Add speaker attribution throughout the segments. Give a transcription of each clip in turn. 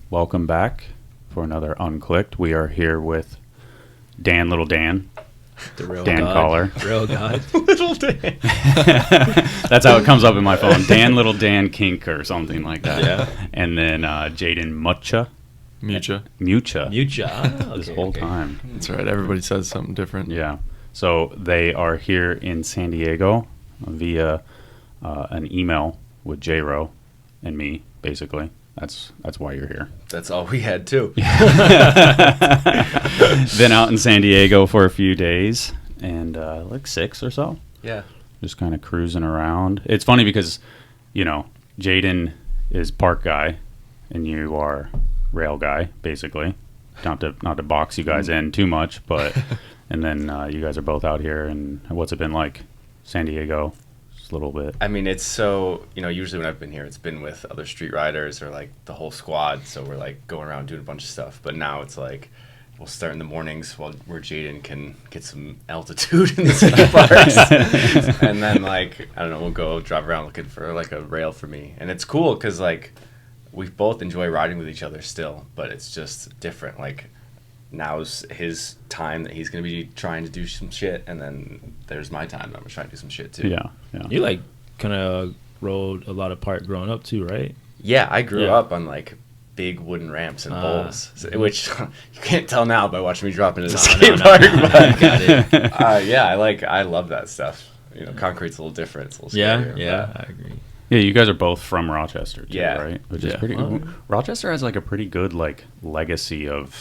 Speaker 1: welcome back for another Unclicked. We are here with Lil Dan,
Speaker 2: the real
Speaker 1: Dan
Speaker 2: God.
Speaker 1: Coller.
Speaker 2: Real God.
Speaker 3: Little Dan.
Speaker 1: That's how it comes up in my phone. Lil Dan Kink or something like that.
Speaker 2: Yeah.
Speaker 1: And then Jayden Mucha.
Speaker 4: Mucha.
Speaker 1: Mucha.
Speaker 2: Mucha.
Speaker 1: This whole time.
Speaker 4: That's right. Everybody says something different.
Speaker 1: Yeah. So they are here in San Diego via an email with J-Ro and me, basically. That's why you're here.
Speaker 3: That's all we had too.
Speaker 1: Been out in San Diego for a few days, and like 6 or so.
Speaker 3: Yeah.
Speaker 1: Just kind of cruising around. It's funny because, you know, Jayden is park guy, and you are rail guy, basically. Not to box you guys in too much, but and then you guys are both out here. And what's it been like, San Diego? Just a little bit.
Speaker 3: I mean, it's so, usually when I've been here, it's been with other street riders or like the whole squad. So we're like going around doing a bunch of stuff. But now it's like we'll start in the mornings where Jayden can get some altitude in the skate parks. And then like, I don't know, we'll go drive around looking for like a rail for me. And it's cool because like we both enjoy riding with each other still, but it's just different. Like now's his time that he's going to be trying to do some shit. And then there's my time that I'm going to try to do some shit too.
Speaker 1: Yeah.
Speaker 2: You like kind of rode a lot of park growing up too, right?
Speaker 3: Yeah, I grew up on like big wooden ramps and bowls, which you can't tell now by watching me drop into the skate park. But yeah, I love that stuff. Concrete's a little different. It's a little scarier.
Speaker 2: Yeah, I agree.
Speaker 1: Yeah, you guys are both from Rochester, too,
Speaker 3: Yeah.
Speaker 1: right? Which is pretty. Rochester has like a pretty good like legacy of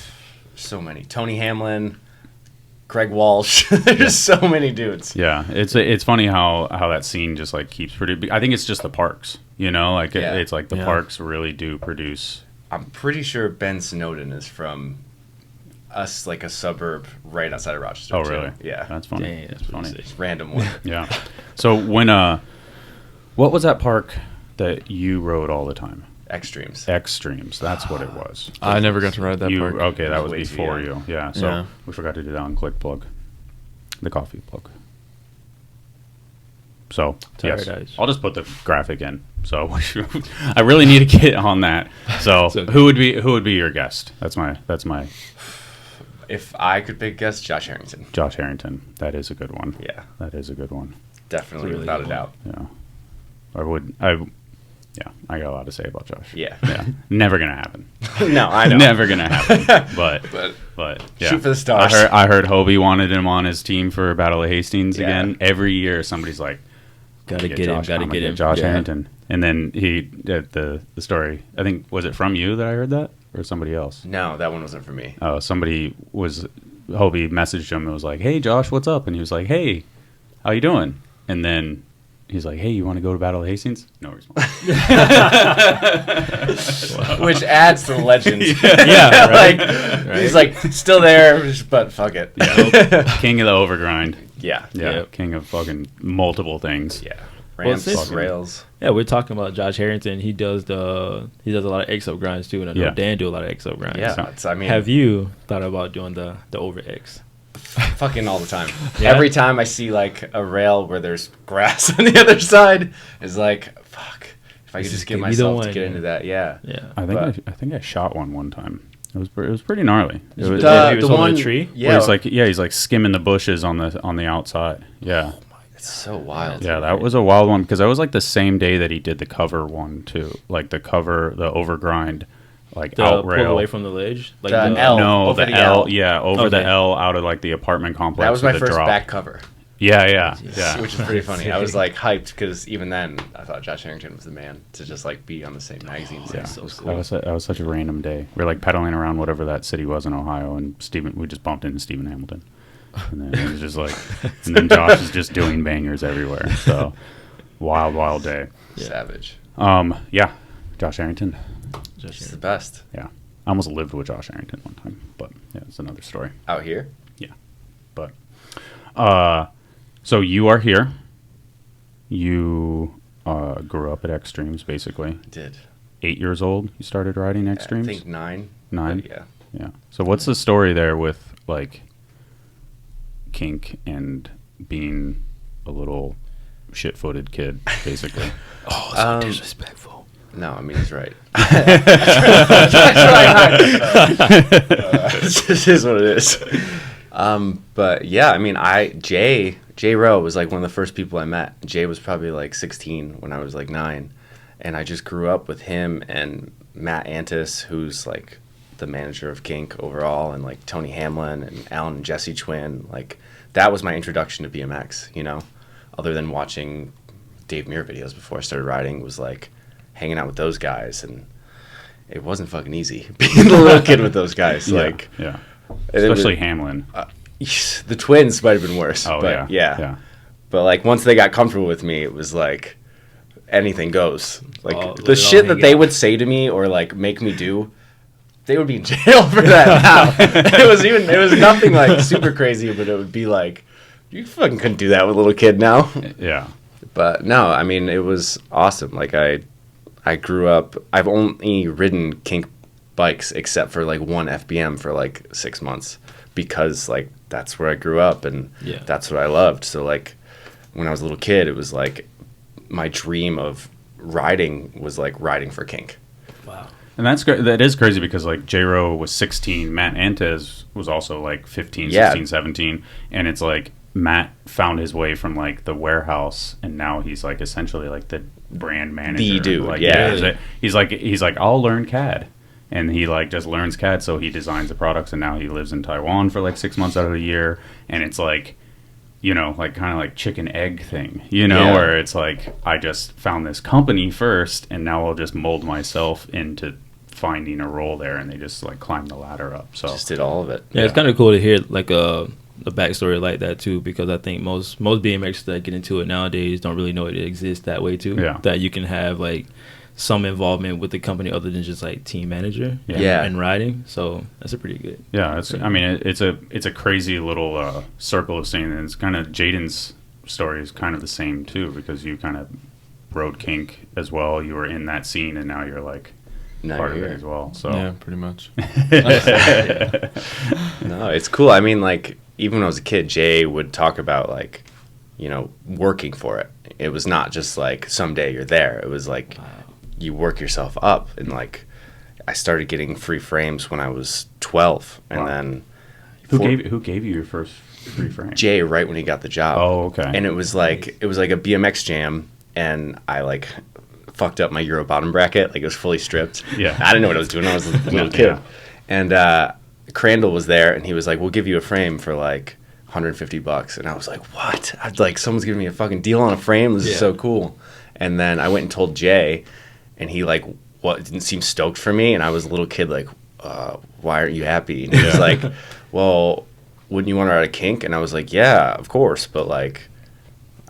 Speaker 3: So many. Tony Hamlin, Craig Walsh. There's so many dudes.
Speaker 1: Yeah, it's funny how that scene just like keeps producing. I think it's just the parks, like it's like the parks really do produce.
Speaker 3: I'm pretty sure Ben Snowden is from us, like a suburb right outside of Rochester.
Speaker 1: Oh,
Speaker 3: too.
Speaker 1: really?
Speaker 3: Yeah.
Speaker 1: That's funny.
Speaker 2: Dang,
Speaker 1: that's funny.
Speaker 3: Just random one.
Speaker 1: Yeah. So when what was that park that you rode all the time?
Speaker 3: Extremes.
Speaker 1: Extremes. That's what it was.
Speaker 4: I never got to ride that park.
Speaker 1: Okay, that was
Speaker 3: Way too
Speaker 1: before
Speaker 3: young.
Speaker 1: you. Yeah. So
Speaker 4: Yeah.
Speaker 1: we forgot to do the Unclicked plug, the coffee plug. So yes,
Speaker 2: Paradise.
Speaker 1: I'll just put the graphic in. So I really need to get on that. So
Speaker 2: Okay.
Speaker 1: who would be your guest? That's my
Speaker 3: If I could pick guess, Josh Harrington.
Speaker 1: Josh Harrington. That is a good one.
Speaker 3: Yeah.
Speaker 1: That is a good one.
Speaker 3: Definitely,
Speaker 2: Really
Speaker 3: without a
Speaker 2: good
Speaker 3: doubt.
Speaker 1: Yeah. I got a lot to say about Josh.
Speaker 3: Yeah.
Speaker 1: Yeah. Never gonna happen.
Speaker 3: No, I know.
Speaker 1: Never gonna happen. But yeah.
Speaker 3: Shoot for the stars.
Speaker 1: I heard Hobie wanted him on his team for Battle of Hastings
Speaker 3: Yeah.
Speaker 1: again. Every year somebody's like,
Speaker 2: Gotta get
Speaker 1: Josh,
Speaker 2: him.
Speaker 1: I'm
Speaker 2: Gotta
Speaker 1: gonna
Speaker 2: get him.
Speaker 1: Josh
Speaker 2: Yeah.
Speaker 1: Harrington. And then he did the story. I think, was it from you that I heard that, or somebody else?
Speaker 3: No, that one wasn't for me.
Speaker 1: Oh, Hobie messaged him and was like, "Hey Josh, what's up?" And he was like, "Hey, how you doing?" And then he's like, "Hey, you want to go to Battle of Hastings?" No response.
Speaker 3: Which adds to the legend.
Speaker 1: Yeah, right.
Speaker 3: He's like still there, but fuck it.
Speaker 1: Yeah. King of the overgrind.
Speaker 3: Yeah.
Speaker 1: Yeah,
Speaker 2: Yep.
Speaker 1: king of fucking multiple things.
Speaker 3: Yeah.
Speaker 2: Well,
Speaker 3: Ramps,
Speaker 2: since-
Speaker 3: rails.
Speaker 2: Yeah, we're talking about Josh Harrington. He does a lot of X-up grinds too, and I know
Speaker 1: Yeah.
Speaker 2: Dan do a lot of X-up grinds.
Speaker 3: Yeah.
Speaker 1: So-
Speaker 3: Have
Speaker 2: Have you thought about doing the over X?
Speaker 3: fucking all the time.
Speaker 2: Yeah?
Speaker 3: Every time I see like a rail where there's grass on the other side, is like, fuck. If I could just get
Speaker 2: either
Speaker 3: myself
Speaker 2: one,
Speaker 3: to get
Speaker 2: yeah.
Speaker 3: into that, yeah.
Speaker 2: Yeah.
Speaker 1: I think I shot one time. It was pretty gnarly. It was,
Speaker 2: he was holding a tree?
Speaker 3: Yeah.
Speaker 1: he's like skimming the bushes on the outside. Yeah.
Speaker 3: It's so wild.
Speaker 1: Yeah, that was a wild one because that was like the same day that he did the cover one too. Like the overgrind, like
Speaker 2: The
Speaker 1: out
Speaker 2: pull
Speaker 1: rail.
Speaker 2: away from the ledge? Like
Speaker 3: The
Speaker 2: the-
Speaker 3: L.
Speaker 1: No,
Speaker 3: over
Speaker 1: the
Speaker 3: the
Speaker 1: L.
Speaker 3: L.
Speaker 1: Yeah, over the
Speaker 2: Okay.
Speaker 1: L out of like the apartment complex.
Speaker 3: That was my
Speaker 1: with the
Speaker 3: first
Speaker 1: drop.
Speaker 3: back cover,
Speaker 1: Yeah.
Speaker 3: which is pretty funny. I was like hyped because even then I thought Josh Harrington was the man to just like be on the same magazine.
Speaker 1: Yeah,
Speaker 3: So
Speaker 1: that
Speaker 3: cool.
Speaker 1: was such a random day. We were like pedaling around whatever that city was in Ohio, and we just bumped into Stephen Hamilton, and then it was just like, and then Josh is just doing bangers everywhere. So wild day.
Speaker 3: Savage.
Speaker 1: Yeah, Josh Harrington.
Speaker 2: Josh
Speaker 3: It's the
Speaker 2: Harrington.
Speaker 3: best
Speaker 1: Yeah, I almost lived with Josh Harrington one time, but yeah, it's another story.
Speaker 3: out here.
Speaker 1: Yeah, but so you are here. You grew up at Extremes, basically.
Speaker 3: Did
Speaker 1: 8 years old, you started riding
Speaker 3: I
Speaker 1: Extremes.
Speaker 3: think 9.
Speaker 1: 9.
Speaker 3: but yeah.
Speaker 1: Yeah. So what's the story there with like kink and being a little shit-footed kid, basically?
Speaker 2: Oh,
Speaker 3: Um,
Speaker 2: disrespectful.
Speaker 3: No, I mean, he's right. This is what it is. But yeah, I mean, Jay Rowe was like one of the first people I met. Jay was probably like 16 when I was like 9. And I just grew up with him and Matt Antis, who's like the manager of Kink overall, and like Tony Hamlin and Alan and Jesse Twin. Like, that was my introduction to BMX, you know? Other than watching Dave Muir videos before I started riding, was like hanging out with those guys, and it wasn't fucking easy being a little kid with those guys.
Speaker 1: Yeah. Especially Hamlin.
Speaker 3: The twins might have been worse.
Speaker 1: Oh,
Speaker 3: but
Speaker 1: yeah.
Speaker 3: But like once they got comfortable with me, it was like anything goes. Like the
Speaker 2: let it
Speaker 3: shit
Speaker 2: all
Speaker 3: that
Speaker 2: hang
Speaker 3: they
Speaker 2: out.
Speaker 3: would say to me or like make me do, they would be in jail for that now. It was nothing like super crazy, but it would be like, you fucking couldn't do that with a little kid now.
Speaker 1: Yeah.
Speaker 3: But no, I mean, it was awesome. Like I grew up, I've only ridden kink bikes except for like one FBM for like 6 months, because like that's where I grew up and that's what I loved. So like when I was a little kid, it was like my dream of riding was like riding for kink.
Speaker 2: Wow.
Speaker 1: And that is crazy because like J-Ro was 16, Matt Antes was also like 15, 16, 17, and it's like Matt found his way from like the warehouse, and now he's like essentially like the brand manager.
Speaker 3: The dude,
Speaker 1: like,
Speaker 3: yeah.
Speaker 1: He's like I'll learn CAD, and he like just learns CAD, so he designs the products, and now he lives in Taiwan for like 6 months out of the year, and it's like, you know, like kind of like chicken egg thing, you know, where it's like I just found this company first, and now I'll just mold myself into finding a role there, and they just like climb the ladder up. So
Speaker 3: Just did all of it.
Speaker 2: Yeah, it's kind of cool to hear like a backstory like that too, because I think most BMXers that get into it nowadays don't really know it exists that way too.
Speaker 1: Yeah.
Speaker 2: That you can have like some involvement with the company other than just like team manager and riding. So that's a pretty good.
Speaker 1: Yeah, it's a crazy little circle of things, and it's kind of Jayden's story is kind of the same too, because you kind of rode kink as well. You were in that scene, and now you're like
Speaker 3: Now
Speaker 1: part of
Speaker 3: you're
Speaker 1: it
Speaker 3: here.
Speaker 1: as well. So
Speaker 4: Yeah, pretty much.
Speaker 3: No, it's cool. I mean, like, even when I was a kid, Jay would talk about, like, you know, working for it. It was not just, like, someday you're there. It was, like, you work yourself up. And, like, I started getting free frames when I was 12. And then...
Speaker 1: Who gave you your first free frame?
Speaker 3: Jay, right when he got the job.
Speaker 1: Oh, okay.
Speaker 3: And it was, like a BMX jam, and I, like... fucked up my Euro bottom bracket. Like, it was fully stripped.
Speaker 1: Yeah.
Speaker 3: I didn't know what I was doing. I was a little kid.
Speaker 1: Yeah.
Speaker 3: And Crandall was there, and he was like, we'll give you a frame for like $150. And I was like, what? I'd like, someone's giving me a fucking deal on a frame. This is so cool. And then I went and told Jay, and he like, didn't seem stoked for me. And I was a little kid, like, why aren't you happy? And he was like, well, wouldn't you want to ride a kink? And I was like, yeah, of course. But like,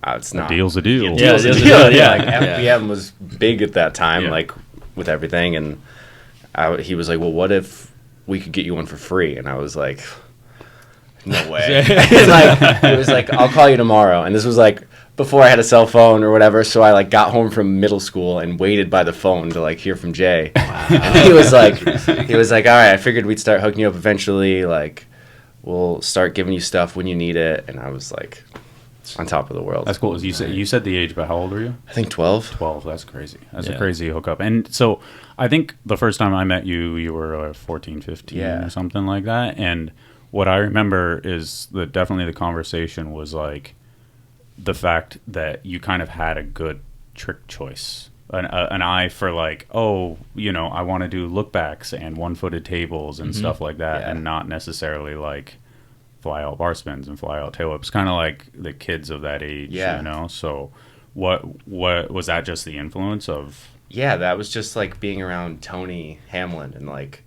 Speaker 3: it's not.
Speaker 1: A deal's a deal.
Speaker 3: Yeah, deal's a
Speaker 2: deal's a
Speaker 3: deal.
Speaker 2: deal,
Speaker 3: Yeah,
Speaker 2: yeah.
Speaker 3: like FBM was big at that time,
Speaker 1: Yeah.
Speaker 3: like with everything. And he was like, well, what if we could get you one for free? And I was like, no way. Like, it was like, I'll call you tomorrow. And this was like before I had a cell phone or whatever. So I like got home from middle school and waited by the phone to like hear from Jay. And he was like, all right, I figured we'd start hooking you up eventually. Like, we'll start giving you stuff when you need it. And I was like, on top of the world.
Speaker 1: That's cool. You said the age, but how old are you?
Speaker 3: I think 12.
Speaker 1: 12. That's crazy. That's a
Speaker 2: Yeah.
Speaker 1: crazy hookup. And so I think the first time I met you, you were 14, 15 or something like that. And what I remember is that definitely the conversation was like the fact that you kind of had a good trick choice. An eye for like, oh, you know, I want to do lookbacks and one-footed tables and stuff like that, and not necessarily like fly out bar spins and fly out tail whips, kind of like the kids of that age, you know? So what was that, just the influence of?
Speaker 3: Yeah, that was just like being around Tony Hamlin and like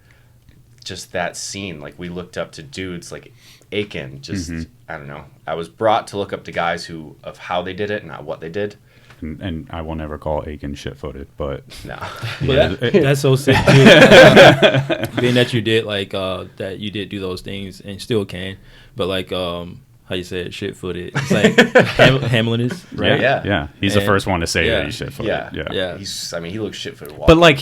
Speaker 3: just that scene. Like, we looked up to dudes like Aiken, just, I don't know. I was brought to look up to guys of how they did it, not what they did.
Speaker 1: And I will never call Aiken shit-footed, but
Speaker 3: No.
Speaker 2: But that's so sick too. Being that you did like that you did do those things and still can, but like how you said shit-footed. It's like Hamlin is, right?
Speaker 3: Yeah.
Speaker 1: He's the first one to say that he's shit-footed.
Speaker 3: Yeah. He looks shit-footed.
Speaker 1: But like,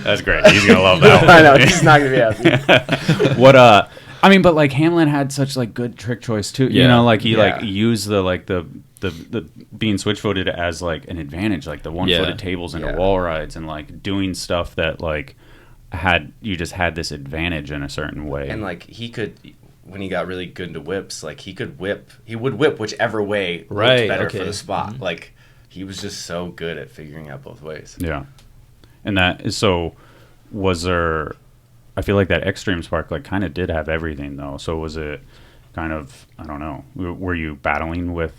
Speaker 1: that's great. He's gonna love that one.
Speaker 3: I know, he's not gonna be happy.
Speaker 1: I mean, but like Hamlin had such like good trick choice too. You
Speaker 2: Yeah.
Speaker 1: know, like he like used the the being switch-footed as like an advantage, like the one-footed tables and the wall rides and like doing stuff that like you just had this advantage in a certain way.
Speaker 3: And like he could, when he got really good into whips, like he would whip whichever way looked better for the spot. Like he was just so good at figuring out both ways.
Speaker 1: Yeah. And that is so. Was there? I feel like that Extreme Spark like kind of did have everything though. So was it kind of, I don't know, were you battling with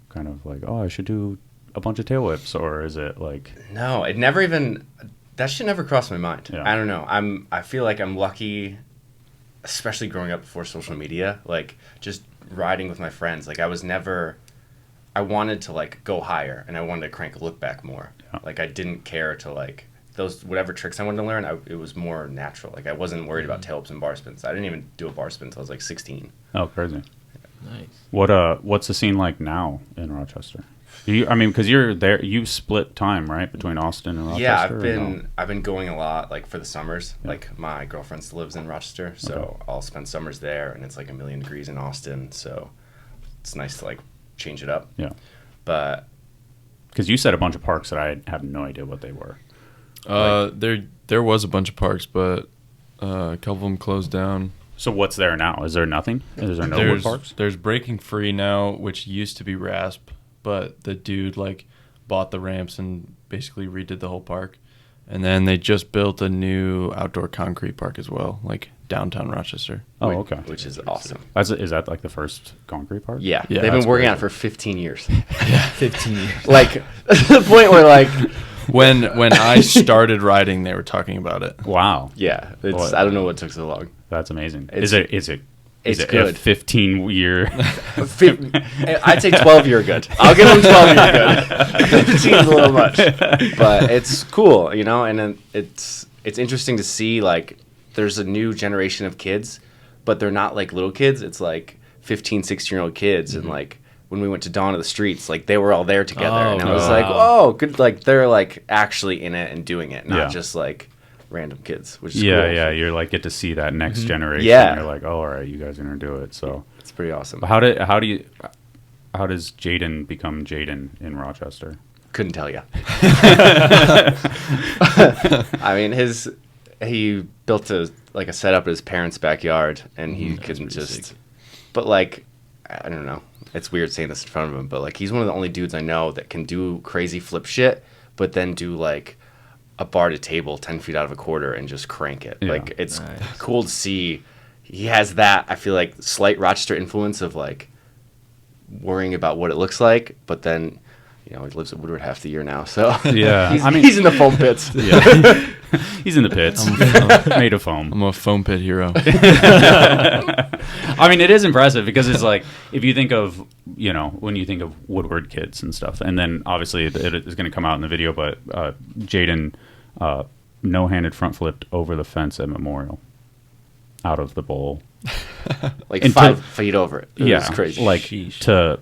Speaker 1: kind of like, oh, I should do a bunch of tail whips, or is it like?
Speaker 3: No, it never even, that shit never crossed my mind.
Speaker 1: Yeah.
Speaker 3: I don't know. I feel like I'm lucky, especially growing up before social media, like just riding with my friends. Like I wanted to like go higher and I wanted to crank a look back more.
Speaker 1: Yeah.
Speaker 3: Like I didn't care to like those whatever tricks I wanted to learn. It was more natural. Like I wasn't worried about tail whips and bar spins. I didn't even do a bar spin until I was like 16.
Speaker 1: Oh, crazy.
Speaker 2: Nice.
Speaker 1: What's the scene like now in Rochester? I mean, because you're there, you split time right between Austin and Rochester.
Speaker 3: Yeah, I've been going a lot like for the summers. Yeah. Like my girlfriend still lives in Rochester, so I'll spend summers there, and it's like 1,000,000 degrees in Austin, so it's nice to like change it up.
Speaker 1: Yeah,
Speaker 3: but
Speaker 1: because you said a bunch of parks that I have no idea what they were.
Speaker 4: There was a bunch of parks, but a couple of them closed down.
Speaker 1: So what's there now? Is there nothing? Is there no wood parks?
Speaker 4: There's Breaking Free now, which used to be RASP, but the dude like bought the ramps and basically redid the whole park. And then they just built a new outdoor concrete park as well, like downtown Rochester.
Speaker 1: Oh, okay.
Speaker 3: Which is awesome.
Speaker 1: Is that like the first concrete park?
Speaker 3: Yeah. They've been working on it for 15 years.
Speaker 2: Yeah, 15 years.
Speaker 3: Like to the point where like
Speaker 4: when I started riding, they were talking about it.
Speaker 1: Wow.
Speaker 3: Yeah, I don't know what took so long.
Speaker 1: That's amazing.
Speaker 3: Is
Speaker 1: it
Speaker 3: good.
Speaker 1: A 15-year?
Speaker 3: I'd say 12-year good. I'll give them 12-year good. 15 is a little much, but it's cool, you know. And then it's interesting to see like there's a new generation of kids, but they're not like little kids. It's like 15, 16-year-old kids, and like when we went to Dawn of the Streets, like they were all there together, and I was like, oh, good. Like they're like actually in it and doing it, not just like random kids, which is cool.
Speaker 1: Yeah, you're like get to see that next generation.
Speaker 3: Yeah,
Speaker 1: you're like, oh, all right, you guys are gonna do it. So
Speaker 3: it's pretty awesome.
Speaker 1: How does Jayden become Jayden in Rochester?
Speaker 3: Couldn't tell you. I mean, he built a setup at his parents' backyard, and he couldn't just. Sick. But like, I don't know. It's weird saying this in front of him, but like, he's one of the only dudes I know that can do crazy flip shit, but then do like a bar to table 10 feet out of a quarter and just crank it. Yeah. Like it's cool to see. He has that, I feel like, slight Rochester influence of like worrying about what it looks like, but then he lives at Woodward half the year now, so
Speaker 1: yeah,
Speaker 3: he's in the foam pits.
Speaker 1: Yeah. He's in the pits. Made of foam.
Speaker 4: I'm a foam pit hero.
Speaker 1: I mean, it is impressive because it's like if you think of when you think of Woodward kids and stuff, and then obviously it is going to come out in the video, but Jayden no-handed front flipped over the fence at Memorial, out of the bowl.
Speaker 3: Like 5 feet over it. It was crazy.
Speaker 1: Like
Speaker 2: Sheesh.
Speaker 1: to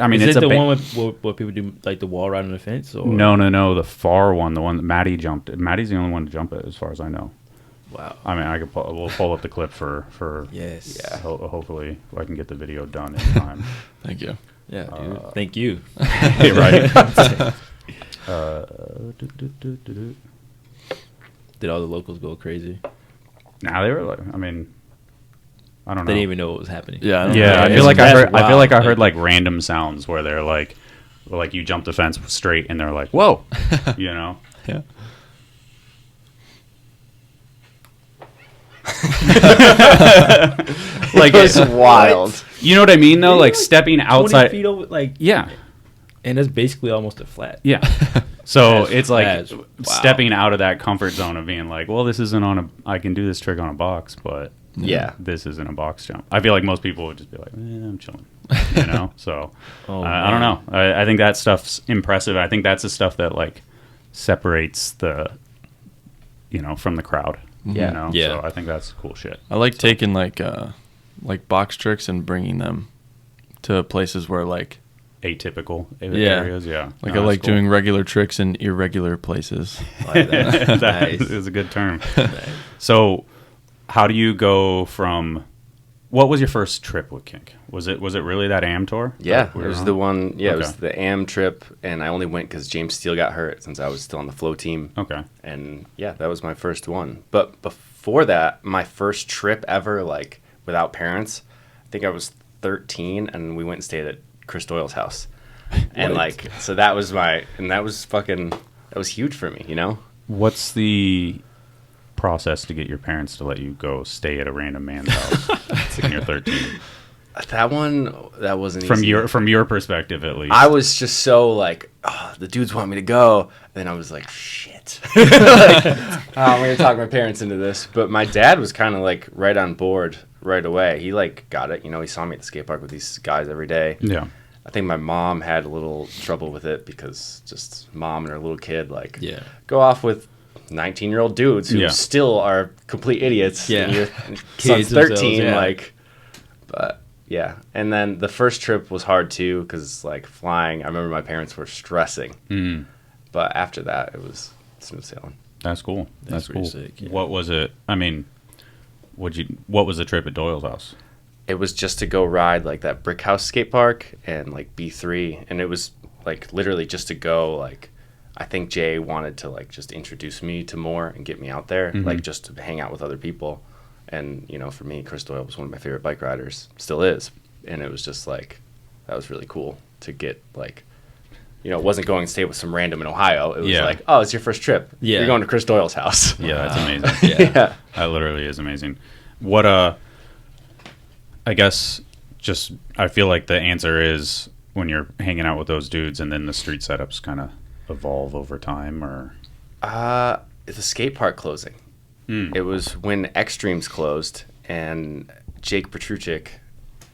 Speaker 1: I mean,
Speaker 2: is it the one with what people do, like the wall ride on the fence? Or?
Speaker 1: No, the far one, the one that Maddie jumped. Maddie's the only one to jump it, as far as I know.
Speaker 2: Wow.
Speaker 1: I mean, we'll pull up the clip for
Speaker 2: yes.
Speaker 1: Yeah. Hopefully, I can get the video done in time.
Speaker 4: Thank you.
Speaker 2: Yeah, dude. Thank you.
Speaker 1: Right.
Speaker 2: Did all the locals go crazy?
Speaker 1: Nah, they were like, I mean, I don't know.
Speaker 2: They didn't even know what was happening.
Speaker 1: Yeah. I feel like I heard like random sounds where they're like you jump the fence straight and they're like, whoa,
Speaker 4: Yeah.
Speaker 3: Like it's wild.
Speaker 1: What? You know what I mean though? Like stepping outside.
Speaker 2: 20 feet over, like
Speaker 1: yeah.
Speaker 2: And it's basically almost a flat.
Speaker 1: Yeah. So it's like stepping out of that comfort zone of being like, well, this isn't I can do this trick on a box, but this isn't a box jump. I feel like most people would just be like, I'm chilling, So I don't know. I think that stuff's impressive. I think that's the stuff that like separates the, from the crowd.
Speaker 2: Yeah.
Speaker 1: So I think that's cool shit.
Speaker 4: I like taking like box tricks and bringing them to places where like
Speaker 1: atypical areas. Yeah.
Speaker 4: Like I like doing regular tricks in irregular places.
Speaker 2: Like that.
Speaker 1: That is a good term. So how do you go from what was your first trip with Kink? Was it really that AM tour?
Speaker 3: Yeah,
Speaker 1: that we
Speaker 3: it
Speaker 1: were
Speaker 3: was
Speaker 1: on?
Speaker 3: the one. Yeah, it
Speaker 1: Okay.
Speaker 3: was the AM trip, and I only went because James Steele got hurt since I was still on the flow team.
Speaker 1: Okay.
Speaker 3: And yeah, that was my first one. But before that, my first trip ever, like without parents, I think I was 13, and we went and stayed at Chris Doyle's house. And like, so that was that was huge for me, you know?
Speaker 1: What's the process to get your parents to let you go stay at a random man's house when you're 13?
Speaker 3: That wasn't
Speaker 1: From
Speaker 3: easy.
Speaker 1: from your perspective, at least.
Speaker 3: I was just so like, oh, the dudes want me to go. And then I was like, shit. Like, I'm going to talk my parents into this. But my dad was kind of like right on board right away. He like got it. You know, he saw me at the skate park with these guys every day.
Speaker 1: Yeah.
Speaker 3: I think my mom had a little trouble with it because just mom and her little kid like go off with 19-year-old dudes who still are complete idiots.
Speaker 2: Yeah.
Speaker 3: And your
Speaker 2: Kids
Speaker 3: son's 13,
Speaker 2: themselves, yeah.
Speaker 3: like, but yeah. And then the first trip was hard too because like flying, I remember my parents were stressing.
Speaker 1: Mm.
Speaker 3: But after that, it was smooth sailing.
Speaker 1: That's cool. That's
Speaker 2: pretty
Speaker 1: cool.
Speaker 2: sick, yeah.
Speaker 1: What was it? I mean, what was the trip at Doyle's house?
Speaker 3: It was just to go ride like that brick house skate park and like B3, and it was like literally just to go. Like I think Jay wanted to like just introduce me to more and get me out there, like just to hang out with other people. And you know, for me, Chris Doyle was one of my favorite bike riders, still is, and it was just like that was really cool to get like. You know, it wasn't going to stay with some random in Ohio. It was like, oh, it's your first trip.
Speaker 2: Yeah.
Speaker 3: You're going to Chris Doyle's house.
Speaker 1: Yeah, that's amazing.
Speaker 2: Yeah.
Speaker 1: That literally is amazing. What I guess just I feel like the answer is when you're hanging out with those dudes and then the street setups kind of evolve over time, or
Speaker 3: The skate park closing.
Speaker 1: Mm.
Speaker 3: It was when Extremes closed, and Jake Petruchik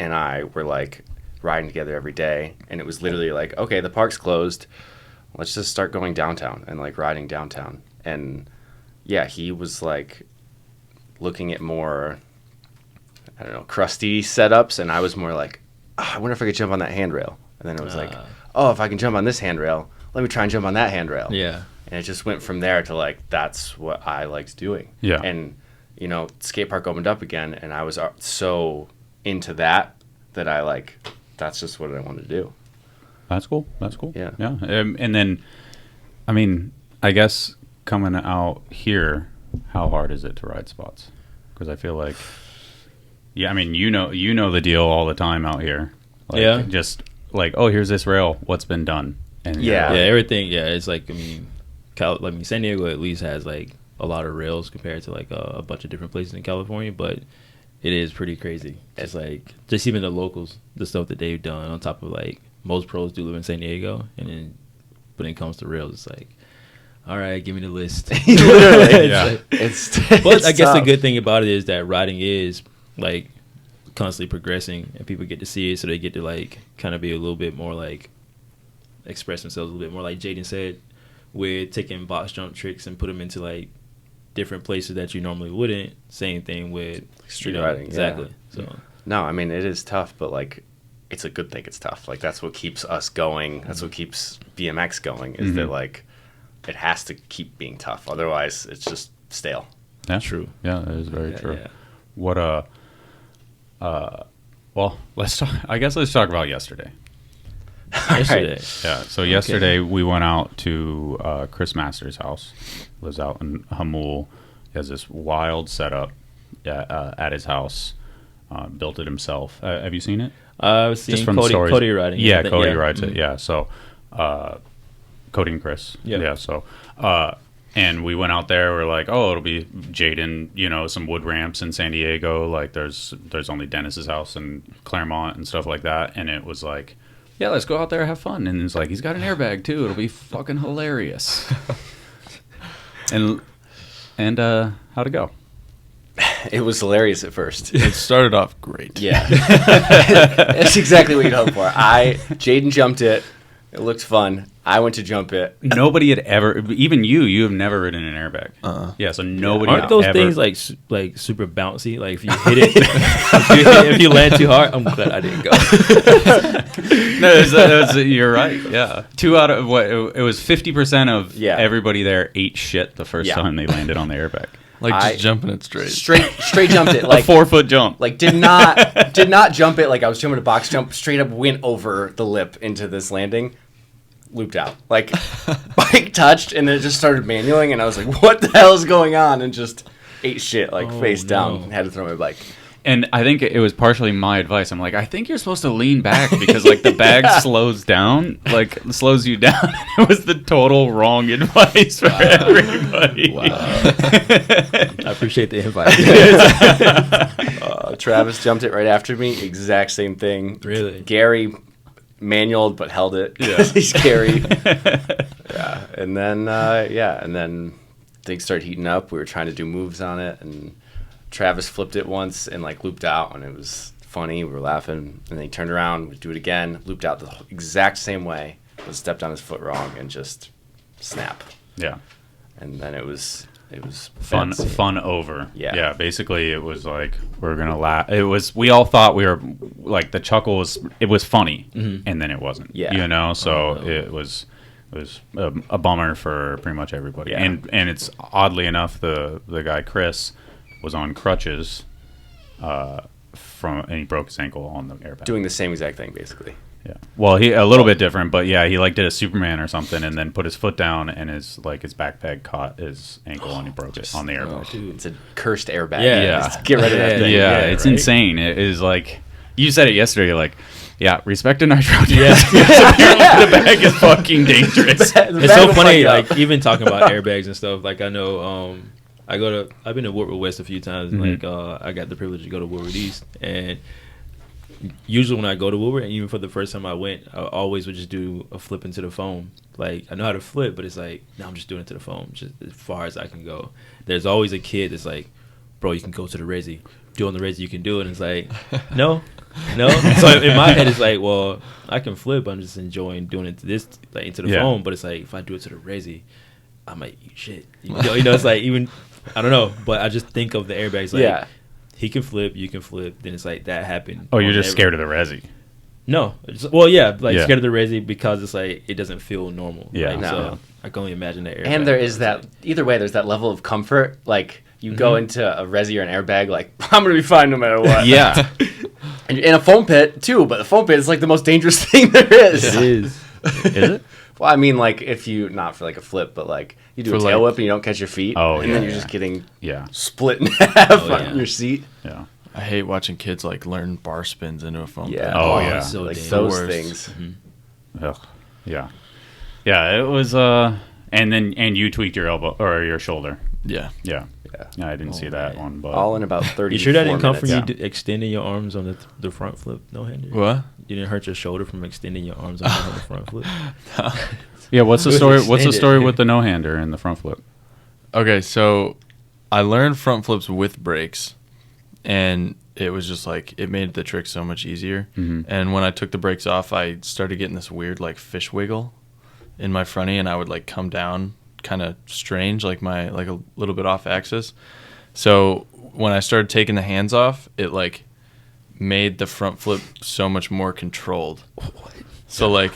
Speaker 3: and I were like riding together every day, and it was literally like, okay, the park's closed, let's just start going downtown and like riding downtown. And yeah, he was like looking at more, I don't know, crusty setups, and I was more like, I wonder if I could jump on that handrail. And then it was like, oh, if I can jump on this handrail, let me try and jump on that handrail.
Speaker 2: Yeah.
Speaker 3: And it just went from there to like, that's what I liked doing.
Speaker 1: Yeah.
Speaker 3: And, you know, skate park opened up again, and I was so into that I like, that's just what I wanted to do.
Speaker 1: that's cool. That's cool.
Speaker 3: Yeah.
Speaker 1: Yeah. And then, I mean, I guess coming out here, how hard is it to ride spots? Because I feel like, yeah, I mean, you know the deal all the time out here. Like,
Speaker 2: Yeah.
Speaker 1: Just like, oh, here's this rail. What's been done? And
Speaker 3: Yeah.
Speaker 2: Yeah, everything. Yeah, it's like San Diego at least has like a lot of rails compared to like a bunch of different places in California, but it is pretty crazy. It's like just even the locals, the stuff that they've done on top of like most pros do live in San Diego, and then when it comes to rails, it's like, all right, give me the list.
Speaker 3: Literally.
Speaker 1: Yeah.
Speaker 2: But I guess the
Speaker 3: tough.
Speaker 2: good thing about it is that riding is like constantly progressing, and people get to see it, so they get to like kind of be a little bit more like express themselves a little bit more, like Jayden said, with taking box jump tricks and put them into like different places that you normally wouldn't. Same thing with
Speaker 3: Street riding,
Speaker 2: exactly.
Speaker 3: yeah.
Speaker 2: So
Speaker 3: No, I mean, it is tough, but like, it's a good thing it's tough. Like, that's what keeps us going. That's what keeps BMX going, is that like, it has to keep being tough. Otherwise, it's just stale.
Speaker 1: Yeah.
Speaker 2: True.
Speaker 1: Yeah, that is very true.
Speaker 2: Yeah.
Speaker 1: What well, let's talk about yesterday.
Speaker 2: Yesterday.
Speaker 1: Yeah, so yesterday we went out to Chris Masters' house. Lives out in Hamul. He has this wild setup at his house. Built it himself. Have you seen it?
Speaker 2: I've seen
Speaker 1: Just from the stories.
Speaker 2: Cody riding. it, I
Speaker 1: Yeah,
Speaker 2: think.
Speaker 1: Cody rides it. Yeah, so Cody and Chris.
Speaker 2: Yeah.
Speaker 1: Yeah, so and we went out there. We're like, oh, it'll be Jayden. You know, some wood ramps in San Diego. Like there's only Dennis's house in Claremont and stuff like that. And it was like, yeah, let's go out there and have fun. And it's like, he's got an airbag too. It'll be fucking hilarious. and how'd it go?
Speaker 3: It was hilarious at first.
Speaker 4: It started off great.
Speaker 3: Yeah. That's exactly what you'd hope for. Jayden jumped it. It looked fun. I went to jump it.
Speaker 1: Nobody had ever, even you have never ridden an airbag. Yeah, so nobody
Speaker 2: Aren't
Speaker 1: had
Speaker 2: those
Speaker 1: ever,
Speaker 2: things like super bouncy? Like if you hit it, if you land too hard, I'm glad I didn't go.
Speaker 1: No, you're right. Yeah, 2 out of what it was 50% of
Speaker 3: Yeah.
Speaker 1: everybody there ate shit the first
Speaker 3: Yeah.
Speaker 1: time they landed on the airbag.
Speaker 4: Like just jumping it straight.
Speaker 3: Straight jumped it.
Speaker 1: A
Speaker 3: Like
Speaker 1: 4-foot jump.
Speaker 3: Like did not jump it like I was jumping a box jump. Straight up went over the lip into this landing. Looped out. Like bike touched and then it just started manualing and I was like, what the hell is going on? And just ate shit like face down and had to throw my bike.
Speaker 1: And I think it was partially my advice. I'm like, I think you're supposed to lean back because like the bag slows you down. It was the total wrong advice for everybody.
Speaker 2: Wow. I appreciate the invite.
Speaker 3: Travis jumped it right after me. Exact same thing.
Speaker 2: Really?
Speaker 3: Gary manualed but held it. Yeah. He's Gary. Yeah. And then things started heating up. We were trying to do moves on it and Travis flipped it once and like looped out and it was funny. We were laughing and then he turned around, we'd do it again, looped out the exact same way, but stepped on his foot wrong and just snap.
Speaker 1: Yeah.
Speaker 3: And then it was
Speaker 1: Fun
Speaker 3: fancy.
Speaker 1: fun over.
Speaker 3: Yeah.
Speaker 1: Basically it was like we're gonna laugh. We all thought we were like the chuckle was funny and then it wasn't.
Speaker 3: Yeah.
Speaker 1: You know, so it was a bummer for pretty much everybody.
Speaker 3: Yeah.
Speaker 1: And it's oddly enough the guy Chris was on crutches and he broke his ankle on the airbag.
Speaker 3: Doing the same exact thing basically.
Speaker 1: Yeah. Well, he a little bit different, but yeah, he like did a Superman or something, and then put his foot down, and his backpack caught his ankle, and he broke it on the airbag.
Speaker 2: Dude.
Speaker 3: It's a cursed airbag.
Speaker 1: Yeah.
Speaker 3: Just get rid of that thing.
Speaker 1: Yeah, it's
Speaker 2: right?
Speaker 1: insane. It is like you said it yesterday. You're like, yeah, respect to nitro.
Speaker 2: Yeah.
Speaker 1: The bag is fucking dangerous.
Speaker 2: It's so funny, like even talking about airbags and stuff. Like I know, I've been to Woodward West a few times.
Speaker 1: Mm-hmm.
Speaker 2: Like I got the privilege to go to Woodward East, and usually when I go to Woodward, and even for the first time I went, I always would just do a flip into the foam. Like I know how to flip, but it's like no, I'm just doing it to the foam, just as far as I can go. There's always a kid that's like, bro, you can go to the resi. Doing the resi, you can do it. And it's like, no. So in my head, it's like, well, I can flip. I'm just enjoying doing it to this, like into the foam. But it's like if I do it to the resi, I might eat shit. You know, it's like even I don't know, but I just think of the airbags like he can flip, you can flip. Then it's like that happened.
Speaker 1: Oh, you're just scared of the resi.
Speaker 2: No, scared of the resi because it's like it doesn't feel normal.
Speaker 1: Yeah,
Speaker 2: like,
Speaker 3: no.
Speaker 2: So I can only imagine that airbag.
Speaker 3: And there is that either way. There's that level of comfort. Like you go into a resi or an airbag, like I'm gonna be fine no matter what.
Speaker 1: Yeah.
Speaker 3: And in a foam pit too, but the foam pit is like the most dangerous thing there is.
Speaker 2: It is.
Speaker 1: Is it?
Speaker 3: Well, I mean, like if you not for like a flip, but like you do
Speaker 4: For
Speaker 3: a tail
Speaker 4: like-
Speaker 3: whip and you don't catch your feet, and then you're just getting split in half on your seat.
Speaker 1: Yeah.
Speaker 4: I hate watching kids like learn bar spins into a foam
Speaker 3: Yeah.
Speaker 4: pit.
Speaker 1: Oh, yeah.
Speaker 2: It's so
Speaker 3: Like
Speaker 2: dangerous.
Speaker 3: those
Speaker 4: worst.
Speaker 3: things.
Speaker 1: Ugh. Yeah. Yeah. It was. And you tweaked your elbow or your shoulder.
Speaker 4: Yeah.
Speaker 1: Yeah.
Speaker 3: Yeah.
Speaker 1: I didn't see that one, but
Speaker 3: All in about 30.
Speaker 2: You sure that didn't come from
Speaker 3: minutes.
Speaker 2: you extending your arms on the front flip no-hander?
Speaker 4: What?
Speaker 2: You didn't hurt your shoulder from extending your arms on the front flip?
Speaker 1: yeah. What's the
Speaker 2: It was
Speaker 1: story? What's the
Speaker 2: extended.
Speaker 1: story with the no hander and the front flip?
Speaker 4: Okay, so I learned front flips with brakes, and it was just like it made the trick so much easier.
Speaker 1: Mhm.
Speaker 4: And when I took the brakes off, I started getting this weird like fish wiggle in my fronty, and I would like come down kind of strange, like a little bit off axis. So when I started taking the hands off, it like made the front flip so much more controlled. So like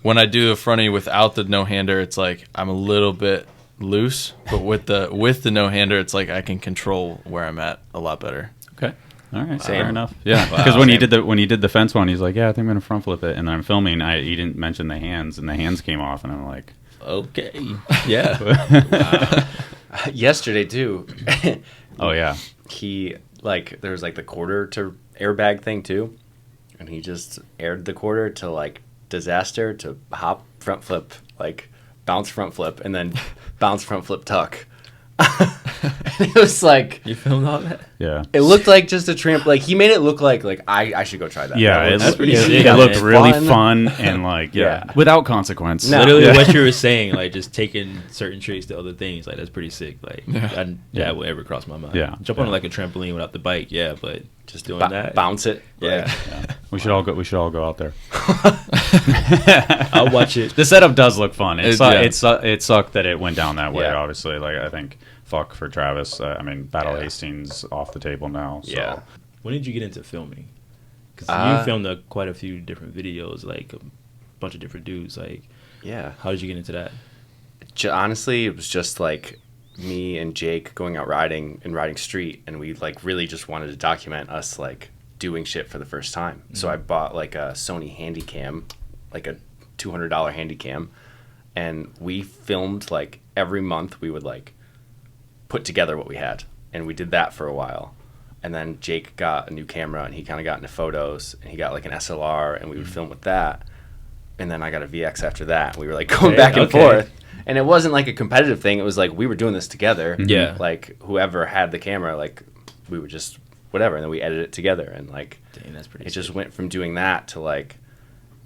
Speaker 4: when I do the fronty without the no hander, it's like I'm a little bit loose, but with the no hander, it's like I can control where I'm at a lot better.
Speaker 1: Okay. All right.
Speaker 3: Same.
Speaker 1: Fair enough. Yeah.
Speaker 2: Wow.
Speaker 1: Because when he did the fence one, he's like, yeah, I think I'm gonna front flip it, and then I'm filming. He didn't mention the hands, and the hands came off, and I'm like,
Speaker 2: Okay. Yeah.
Speaker 3: Yesterday too.
Speaker 1: oh yeah.
Speaker 3: He like there was like the quarter to airbag thing too, and he just aired the quarter to like disaster to hop front flip, like bounce front flip, and then bounce front flip tuck. It was like
Speaker 2: You filmed all that?
Speaker 1: Yeah.
Speaker 3: it looked like just a tramp. Like he made it look like I should go try that.
Speaker 1: Yeah,
Speaker 3: That
Speaker 1: it,
Speaker 3: looks pretty
Speaker 1: it,
Speaker 3: sick.
Speaker 1: it looked
Speaker 2: man.
Speaker 1: really fun and like
Speaker 3: Yeah.
Speaker 1: without consequence.
Speaker 3: No.
Speaker 2: Literally
Speaker 1: Yeah.
Speaker 2: what you were saying, like just taking certain tricks to other things, like that's pretty sick. Like that would ever cross my mind.
Speaker 1: Yeah.
Speaker 2: Jump on like a trampoline without the bike, yeah, but just doing that.
Speaker 3: Bounce it.
Speaker 2: Yeah.
Speaker 1: Yeah. We should all go out there.
Speaker 2: I'll watch it.
Speaker 1: The setup does look fun. It
Speaker 4: Yeah.
Speaker 1: it sucked that it went down that way.
Speaker 3: Yeah.
Speaker 1: Obviously, like I think fuck for Travis. I mean, Battle
Speaker 3: Yeah.
Speaker 1: Hastings off the table now. So.
Speaker 3: Yeah.
Speaker 2: When did you get into filming? Because you filmed quite a few different videos, like a bunch of different dudes. Like,
Speaker 3: Yeah.
Speaker 2: how did you get into that?
Speaker 3: Honestly, it was just like me and Jake going out riding and riding street, and we like really just wanted to document us like doing shit for the first time. So I bought like a Sony Handycam, like a $200 Handycam, and we filmed like every month. We would like put together what we had, and we did that for a while. And then Jake got a new camera, and he kind of got into photos, and he got like an SLR, and we would film with that. And then I got a VX after that. We were like going back and forth. And it wasn't like a competitive thing. It was like we were doing this together.
Speaker 2: Yeah.
Speaker 3: Like whoever had the camera, like we would just whatever, and then we edited it together. And like,
Speaker 2: dang, that's pretty
Speaker 3: it
Speaker 2: sick.
Speaker 3: just went from doing that to like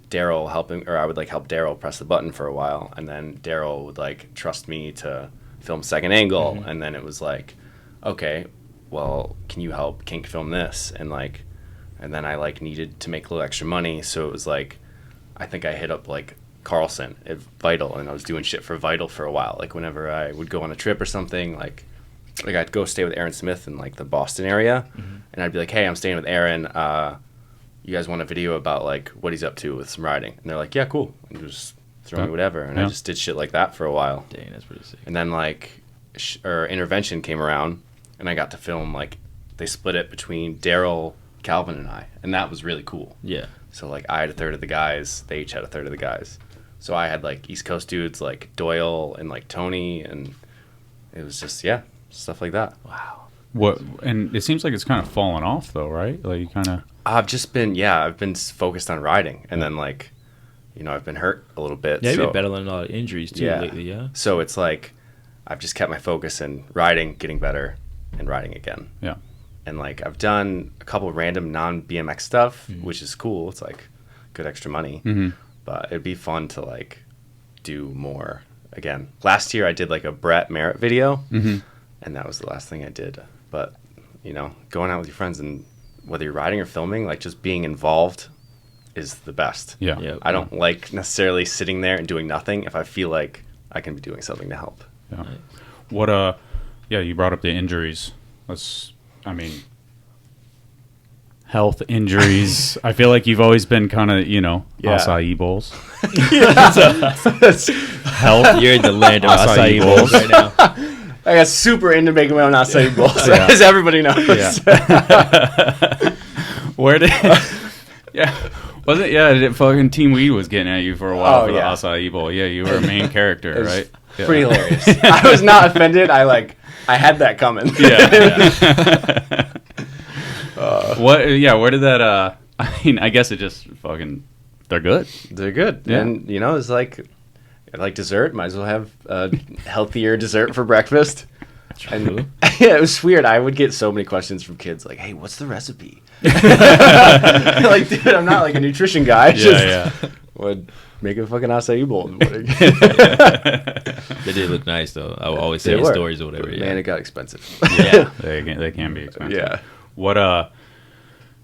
Speaker 3: Daryl helping, or I would like help Daryl press the button for a while, and then Daryl would like trust me to film second angle, and then it was like, okay, well, can you help Kink film this? And like, and then I like needed to make a little extra money, so it was like, I think I hit up like Carlson at Vital, and I was doing shit for Vital for a while. Like whenever I would go on a trip or something, like I'd go stay with Aaron Smith in like the Boston area, and I'd be like, hey, I'm staying with Aaron. You guys want a video about like what he's up to with some riding? And they're like, yeah, cool. And just throw me whatever. And I just did shit like that for a while.
Speaker 2: Dang, that's pretty sick.
Speaker 3: And then like, Intervention came around, and I got to film like they split it between Daryl, Calvin, and I, and that was really cool.
Speaker 2: Yeah.
Speaker 3: So like I had a third of the guys, they each had a third of the guys. So I had like East Coast dudes like Doyle and like Tony, and it was just stuff like that.
Speaker 2: Wow.
Speaker 1: What? And it seems like it's kind of fallen off though, right? Like you kind of.
Speaker 3: I've been focused on riding, and then like, I've been hurt a little bit.
Speaker 2: Yeah, you've
Speaker 3: so,
Speaker 2: been battling a lot of injuries too lately. Yeah.
Speaker 3: So it's like I've just kept my focus in riding, getting better, and riding again.
Speaker 1: Yeah.
Speaker 3: And like I've done a couple random non-BMX stuff, which is cool. It's like good extra money. But it'd be fun to like do more again. Last year I did like a Brett Merritt video, and that was the last thing I did. But going out with your friends, and whether you're riding or filming, like just being involved is the best.
Speaker 1: Yeah.
Speaker 2: Yeah.
Speaker 3: I don't like necessarily sitting there and doing nothing if I feel like I can be doing something to help.
Speaker 1: Yeah. What? Yeah. You brought up the injuries. Health injuries. I feel like you've always been kind of, acai bowls. Health.
Speaker 2: You're in the land of
Speaker 1: Acai
Speaker 2: acai bowls
Speaker 1: bowls.
Speaker 2: right now.
Speaker 3: I got super into making my own acai bowls,
Speaker 1: Yeah.
Speaker 3: as everybody knows.
Speaker 1: Yeah. Where did? Yeah. Was it? Yeah. Fucking Team Weed was getting at you for a while for the acai bowl. Yeah, you were a main character,
Speaker 3: It was
Speaker 1: right? Yeah.
Speaker 3: pretty hilarious. I was not offended. I had that coming.
Speaker 1: Yeah. What? Yeah. Where did that? I guess it just fucking. They're good.
Speaker 3: They're good.
Speaker 1: Yeah.
Speaker 3: And, it's like dessert. Might as well have a healthier dessert for breakfast. And, yeah, it was weird. I would get so many questions from kids like, hey, what's the recipe? Like, dude, I'm not like a nutrition guy.
Speaker 1: Yeah.
Speaker 3: Would make a fucking acai bowl.
Speaker 2: They did look nice though. I would always say
Speaker 3: They
Speaker 2: in
Speaker 3: were.
Speaker 2: stories or whatever.
Speaker 3: But,
Speaker 2: Yeah.
Speaker 3: man, it got expensive.
Speaker 2: Yeah.
Speaker 1: They can be expensive.
Speaker 3: Yeah.
Speaker 1: What?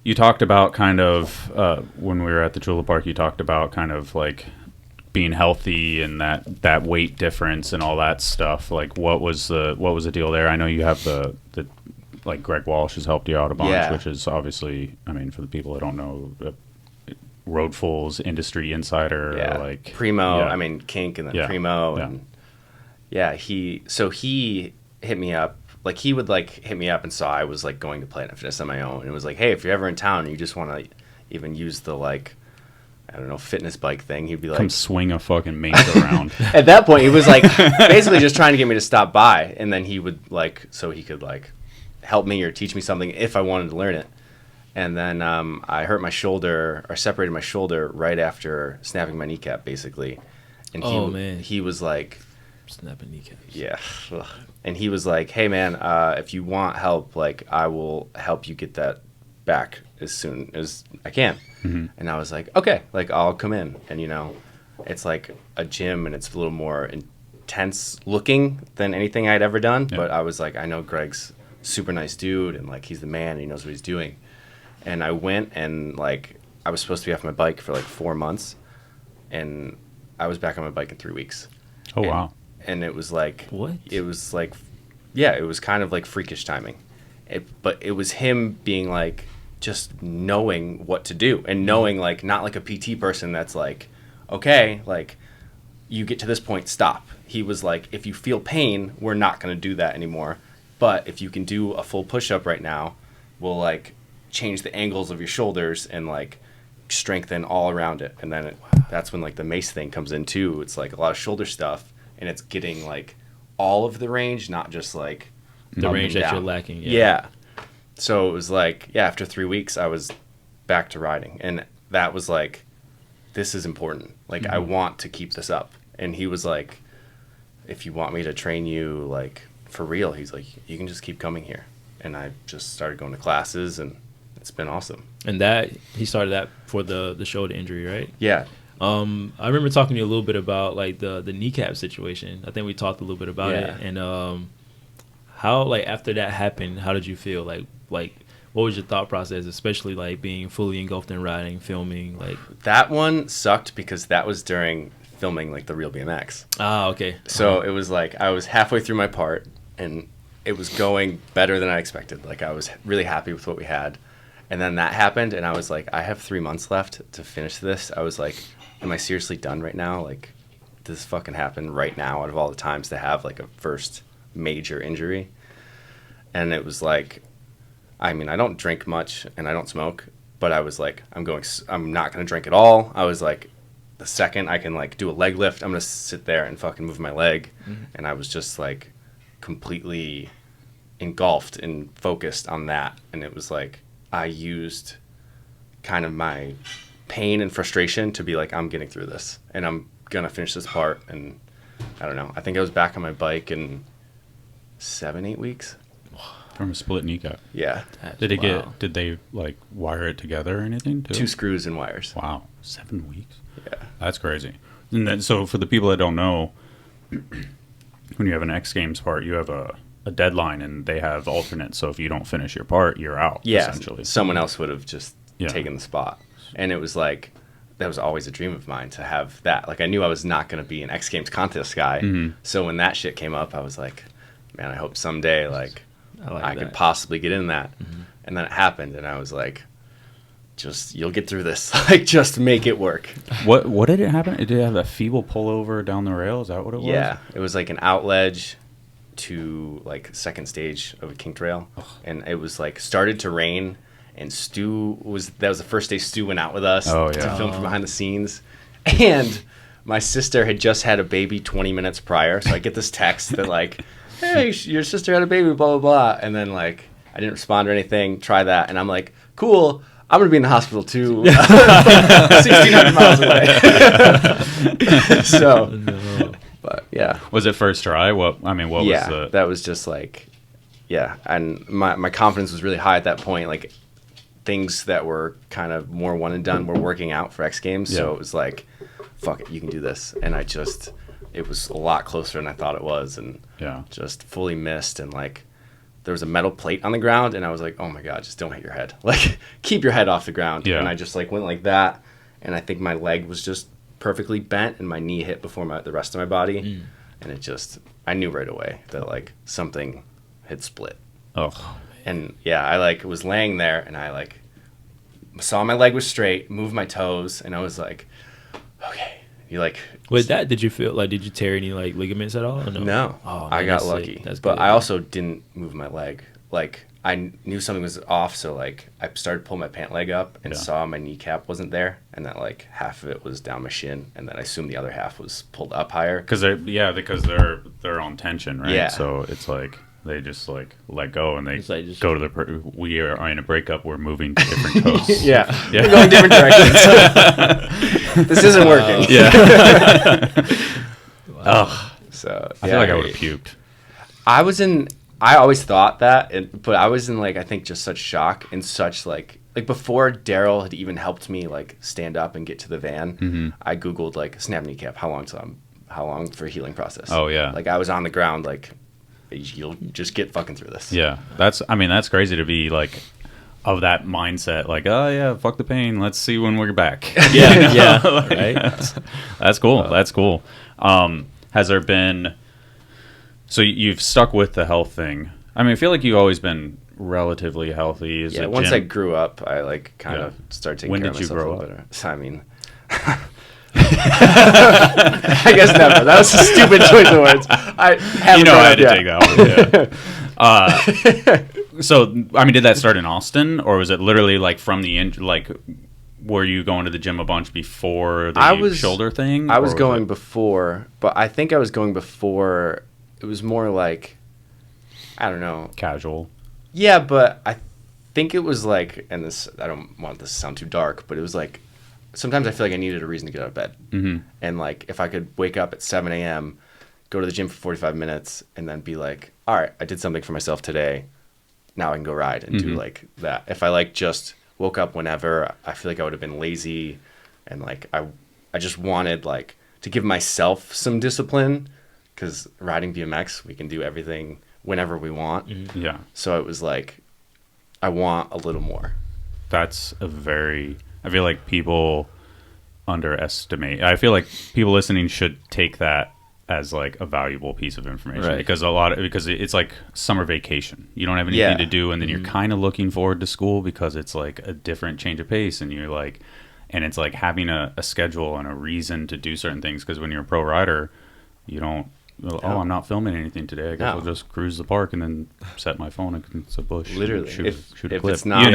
Speaker 1: You talked about kind of when we were at the Chula Park. You talked about kind of like being healthy and that weight difference and all that stuff. Like, what was the deal there? I know you have the like Greg Walsh has helped you out a bunch, which is obviously, for the people that don't know, Roadful's industry insider.
Speaker 3: Yeah.
Speaker 1: Like
Speaker 3: Primo.
Speaker 1: yeah.
Speaker 3: Kink, and then
Speaker 1: Yeah.
Speaker 3: Primo.
Speaker 1: Yeah.
Speaker 3: And he hit me up. Like, he would like hit me up and saw I was like going to Planet Fitness on my own, and it was like, hey, if you're ever in town and you just want to even use the like, I don't know, fitness bike thing, he'd be like,
Speaker 1: come swing a fucking mace around.
Speaker 3: at that point he was like basically just trying to get me to stop by, and then he would like, so he could like help me or teach me something if I wanted to learn it. And then I hurt my shoulder, or separated my shoulder right after snapping my kneecap, basically. And
Speaker 2: man.
Speaker 3: he was like,
Speaker 2: Snapping kneecaps.
Speaker 3: yeah. Ugh. And he was like, hey, man, if you want help, like, I will help you get that back as soon as I can. And I was like, okay, like, I'll come in. And, it's like a gym, and it's a little more intense looking than anything I'd ever done.
Speaker 1: Yeah.
Speaker 3: But I was like, I know Greg's super nice dude, and, like, he's the man, and he knows what he's doing. And I went, and, like, I was supposed to be off my bike for, like, 4 months. And I was back on my bike in 3 weeks.
Speaker 1: Oh, wow.
Speaker 3: And it was like,
Speaker 2: What?
Speaker 3: It was like, yeah, it was kind of like freakish timing. But it was him being like, just knowing what to do, and knowing like, not like a PT person that's like, okay, like, you get to this point, stop. he was like, if you feel pain, we're not going to do that anymore. But if you can do a full push-up right now, we'll like change the angles of your shoulders and like strengthen all around it. And then that's when like the mace thing comes in too. It's like a lot of shoulder stuff, and it's getting like all of the range, not just like
Speaker 2: the
Speaker 3: up
Speaker 2: range
Speaker 3: and
Speaker 2: that
Speaker 3: down.
Speaker 2: you're lacking.
Speaker 3: Yeah. So it was like, yeah, after 3 weeks, I was back to riding. And that was like, this is important. Like, I want to keep this up. And he was like, if you want me to train you, like, for real, he's like, you can just keep coming here. And I just started going to classes, and it's been awesome.
Speaker 2: And that, he started that for the shoulder injury, right?
Speaker 3: Yeah.
Speaker 2: I remember talking to you a little bit about, like, the kneecap situation. I think we talked a little bit about it. And how, like, after that happened, how did you feel? Like, what was your thought process, especially, like, being fully engulfed in riding, filming, like...
Speaker 3: That one sucked because that was during filming, like, the real BMX.
Speaker 2: Ah, okay.
Speaker 3: So it was like I was halfway through my part, and it was going better than I expected. Like, I was really happy with what we had. And then that happened, and I was like, I have 3 months left to finish this. I was like, am I seriously done right now? Like, does this fucking happen right now out of all the times to have, like, a first major injury? And it was like... I mean, I don't drink much and I don't smoke, but I was like, I'm not going to drink at all. I was like, the second I can like do a leg lift, I'm going to sit there and fucking move my leg. Mm-hmm. And I was just like completely engulfed and focused on that. And it was like, I used kind of my pain and frustration to be like, I'm getting through this and I'm going to finish this part. And I don't know. I think I was back on my bike in 7-8 weeks.
Speaker 1: From a split kneecap.
Speaker 3: Yeah.
Speaker 1: Did they like wire it together or anything too?
Speaker 3: 2 screws and wires.
Speaker 1: Wow. 7 weeks?
Speaker 3: Yeah.
Speaker 1: That's crazy. And then, so for the people that don't know, when you have an X Games part, you have a deadline and they have alternates. So if you don't finish your part, you're out, essentially.
Speaker 3: Someone else would have just taken the spot. And it was like, that was always a dream of mine to have that. Like, I knew I was not going to be an X Games contest guy. Mm-hmm. So when that shit came up, I was like, man, I hope someday, like I could possibly get in that. Mm-hmm. And then it happened, and I was like, just, you'll get through this. Like, just make it work.
Speaker 1: What did it happen? Did it have a feeble pullover down the rail? Is that what it was?
Speaker 3: Yeah. It was like an out ledge to, like, second stage of a kink trail. And it was, like, started to rain, and that was the first day Stu went out with us to film from behind the scenes. And my sister had just had a baby 20 minutes prior, so I get this text that, like, hey, your sister had a baby, blah, blah, blah. And then, like, I didn't respond or anything. Try that. And I'm like, cool. I'm going to be in the hospital, too. 1,600 miles away. So, but, yeah.
Speaker 1: Was it first try? What was the...
Speaker 3: that was just, like, yeah. And my confidence was really high at that point. Like, things that were kind of more one and done were working out for X Games. Yeah. So it was like, fuck it, you can do this. And it was a lot closer than I thought it was, and just fully missed. And like, there was a metal plate on the ground, and I was like, oh my god, just don't hit your head. Like, keep your head off the ground. Yeah. And I just like went like that, and I think my leg was just perfectly bent, and my knee hit before the rest of my body, and I knew right away that like something had split.
Speaker 1: Oh.
Speaker 3: And yeah, I like was laying there, and I like saw my leg was straight, moved my toes, and I was like, okay.
Speaker 2: With that, did you tear any like ligaments at all? Or no.
Speaker 3: No.
Speaker 2: Oh, man,
Speaker 3: I got lucky.
Speaker 2: That's
Speaker 3: but
Speaker 2: good.
Speaker 3: I also didn't move my leg. Like, I knew something was off, so like I started pulling my pant leg up and saw my kneecap wasn't there, and that like half of it was down my shin, and then I assumed the other half was pulled up higher.
Speaker 1: Because they're on tension, right?
Speaker 3: Yeah.
Speaker 1: So it's like they just like let go, and they go to we are in a breakup. We're moving to different coasts.
Speaker 3: Yeah. We're going different directions. This isn't working.
Speaker 1: Yeah.
Speaker 2: Wow.
Speaker 3: So
Speaker 1: I feel like I would have puked.
Speaker 3: I always thought that, but I was in like, I think just such shock and such like before Daryl had even helped me like stand up and get to the van, I Googled like snap kneecap, how long for healing process.
Speaker 1: Oh yeah.
Speaker 3: Like I was on the ground, like you'll just get fucking through this.
Speaker 1: Yeah. That's crazy to be like of that mindset, like, oh yeah, fuck the pain, let's see when we're back.
Speaker 2: Yeah.
Speaker 1: You know?
Speaker 2: Yeah.
Speaker 1: Like,
Speaker 2: Right.
Speaker 1: That's cool. That's cool. Has there been, so you've stuck with the health thing. I mean, I feel like you've always been relatively healthy.
Speaker 3: Once I grew up, I like kind of started taking care of myself a little better. So, I mean, I guess never. That was a stupid choice of words. I haven't
Speaker 1: I
Speaker 3: grown
Speaker 1: had to
Speaker 3: up
Speaker 1: take that one. Yeah. So, I mean, did that start in Austin, or was it literally like from the like? Were you going to the gym a bunch before the shoulder thing?
Speaker 3: I was going before, but I think I was going before. It was more like, I don't know,
Speaker 1: casual.
Speaker 3: Yeah, but I think it was like, and this, I don't want this to sound too dark, but it was like, sometimes I feel like I needed a reason to get out of bed.
Speaker 1: Mm-hmm.
Speaker 3: And like, if I could wake up at 7 a.m., go to the gym for 45 minutes, and then be like, all right, I did something for myself today. Now I can go ride and do like that. If I like just woke up whenever, I feel like I would have been lazy. And like, I just wanted like to give myself some discipline, because riding BMX, we can do everything whenever we want.
Speaker 1: Yeah.
Speaker 3: So it was like, I want a little more.
Speaker 1: That's I feel like people underestimate. I feel like people listening should take that as like a valuable piece of information,
Speaker 2: Right.
Speaker 1: because it's like summer vacation. You don't have anything to do, and then you're kind of looking forward to school because it's like a different change of pace, and you're like, and it's like having a schedule and a reason to do certain things. Because when you're a pro rider, you don't. Oh, I'm not filming anything today. I guess I'll just cruise the park and then set my phone against a bush.
Speaker 3: Literally,
Speaker 1: shoot a
Speaker 3: if
Speaker 1: clip.
Speaker 3: it's not,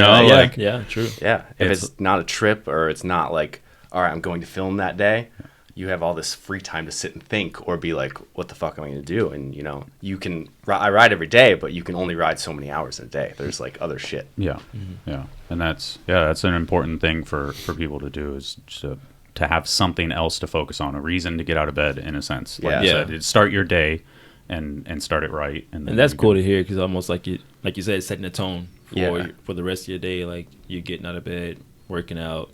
Speaker 2: yeah, true.
Speaker 3: Yeah, if it's not a trip, or it's not like, all right, I'm going to film that day, you have all this free time to sit and think, or be like, what the fuck am I going to do? And you can. I ride every day, but you can only ride so many hours in a day. There's like other shit.
Speaker 1: Yeah, yeah, and that's an important thing for people to do, is to have something else to focus on, a reason to get out of bed, in a sense. Like you said, start your day and start it right. And
Speaker 2: that's cool to hear, because almost like you said, setting a tone for the rest of your day. Like, you're getting out of bed, working out.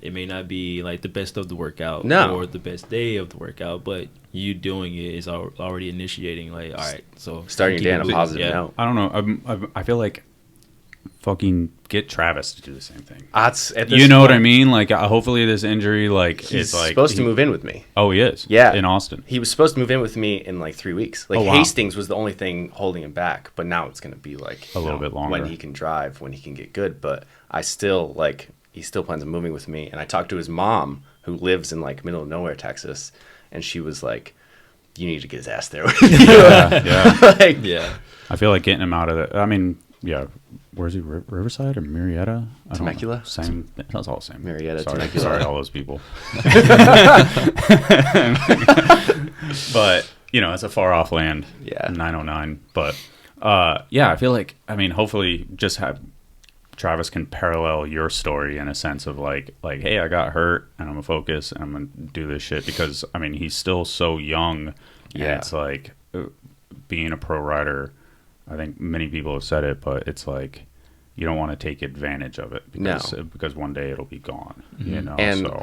Speaker 2: It may not be like the best of the workout or the best day of the workout, but you doing it is already initiating. Like, all right, so
Speaker 3: starting your day on a positive note.
Speaker 1: I don't know. I feel like fucking get Travis to do the same thing.
Speaker 3: You
Speaker 1: know what I mean? Like, hopefully this injury, like,
Speaker 3: he's
Speaker 1: it's like
Speaker 3: supposed to move in with me.
Speaker 1: Oh, he is.
Speaker 3: Yeah,
Speaker 1: in Austin.
Speaker 3: He was supposed to move in with me in like 3 weeks. Like, Hastings was the only thing holding him back, but now it's going to be like
Speaker 1: a little bit longer
Speaker 3: when he can drive, when he can get good. But I still like, he still plans on moving with me. And I talked to his mom, who lives in like middle of nowhere, Texas, and she was like, "You need to get his ass there."
Speaker 1: Yeah. I feel like getting him out of the. I mean, yeah. Where's he? Riverside or Marietta?
Speaker 3: Temecula?
Speaker 1: Same. That's all the same.
Speaker 3: Marietta,
Speaker 1: sorry,
Speaker 3: Temecula.
Speaker 1: Sorry, all those people. But, it's a far off land.
Speaker 3: Yeah.
Speaker 1: 909. But, I feel like, I mean, hopefully just have Travis can parallel your story in a sense of like, hey, I got hurt and I'm gonna focus and I'm gonna do this shit, because, I mean, he's still so young. Yeah. And it's like, being a pro rider, I think many people have said it, but it's like, you don't want to take advantage of it, because one day it'll be gone.
Speaker 3: And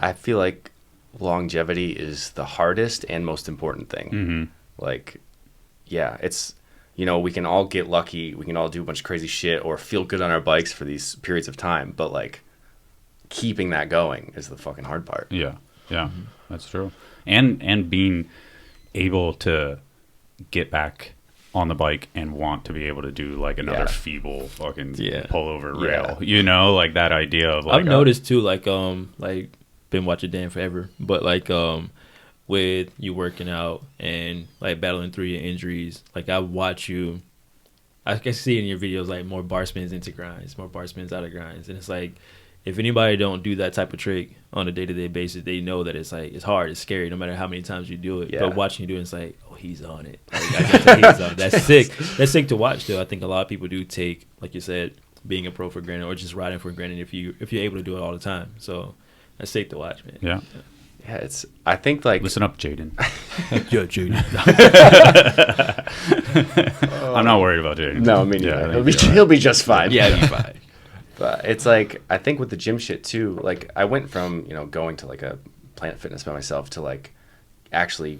Speaker 3: I feel like longevity is the hardest and most important thing. Like, it's, we can all get lucky, we can all do a bunch of crazy shit or feel good on our bikes for these periods of time, but like, keeping that going is the fucking hard part. That's true.
Speaker 1: And being able to get back on the bike and want to be able to do like another feeble fucking pullover rail, like that idea of like,
Speaker 2: I've noticed too, like been watching Dan forever, but like with you working out and like battling through your injuries, like I watch you, I can see in your videos like more bar spins into grinds, more bar spins out of grinds, and it's like, if anybody don't do that type of trick on a day-to-day basis, they know that it's like, it's hard, it's scary, no matter how many times you do it. But watching you do it, it's like, oh, he's on it. Like, I can tell he's on it. That's sick. That's sick to watch, though. I think a lot of people do take, like you said, being a pro for granted, or just riding for granted if you're able to do it all the time. So that's sick to watch, man.
Speaker 1: Yeah.
Speaker 3: Yeah, it's. I think like.
Speaker 1: Listen up, Jayden.
Speaker 2: Yeah, Jayden.
Speaker 1: I'm not worried about Jayden.
Speaker 3: No, me neither. He'll be just fine.
Speaker 2: Yeah, he'll be fine.
Speaker 3: But it's like, I think with the gym shit too, like I went from, going to like a Planet Fitness by myself to like actually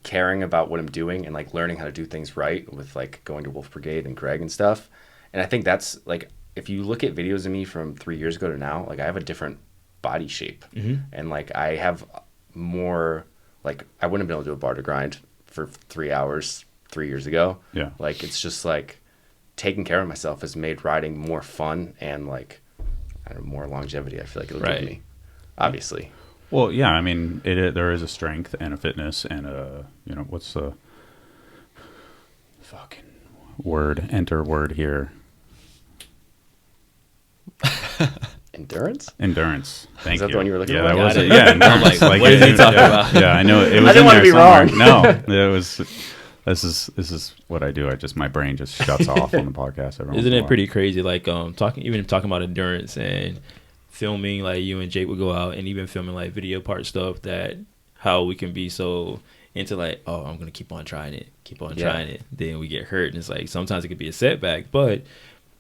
Speaker 3: caring about what I'm doing and like learning how to do things right with like going to Wolf Brigade and Greg and stuff. And I think that's like, if you look at videos of me from 3 years ago to now, like I have a different body shape. And like I have more, like I wouldn't have been able to do a bar to grind for 3 hours 3 years ago.
Speaker 1: Yeah.
Speaker 3: Like it's just like, taking care of myself has made riding more fun and like, I don't know, more longevity. I feel like it'll give me, obviously.
Speaker 1: Well, yeah, I mean, there is a strength and a fitness and a, what's the fucking enter word here?
Speaker 3: Endurance?
Speaker 1: Endurance. Thank you.
Speaker 3: Is that the one you were looking
Speaker 1: for?
Speaker 3: for?
Speaker 1: Yeah, that was
Speaker 2: Got
Speaker 1: it.
Speaker 2: it.
Speaker 1: Yeah, endurance.
Speaker 2: I'm like, what is he talking about?
Speaker 1: Yeah, I know. It was
Speaker 3: I didn't
Speaker 1: in
Speaker 3: want to
Speaker 1: there
Speaker 3: be
Speaker 1: somewhere.
Speaker 3: wrong.
Speaker 1: No, it was. This is what I do. My brain just shuts off on the podcast.
Speaker 2: Isn't it pretty crazy? Like talking about endurance and filming, like you and Jake would go out and even filming like video part stuff, that how we can be so into like, oh, I'm gonna keep on trying it. Then we get hurt, and it's like sometimes it could be a setback, but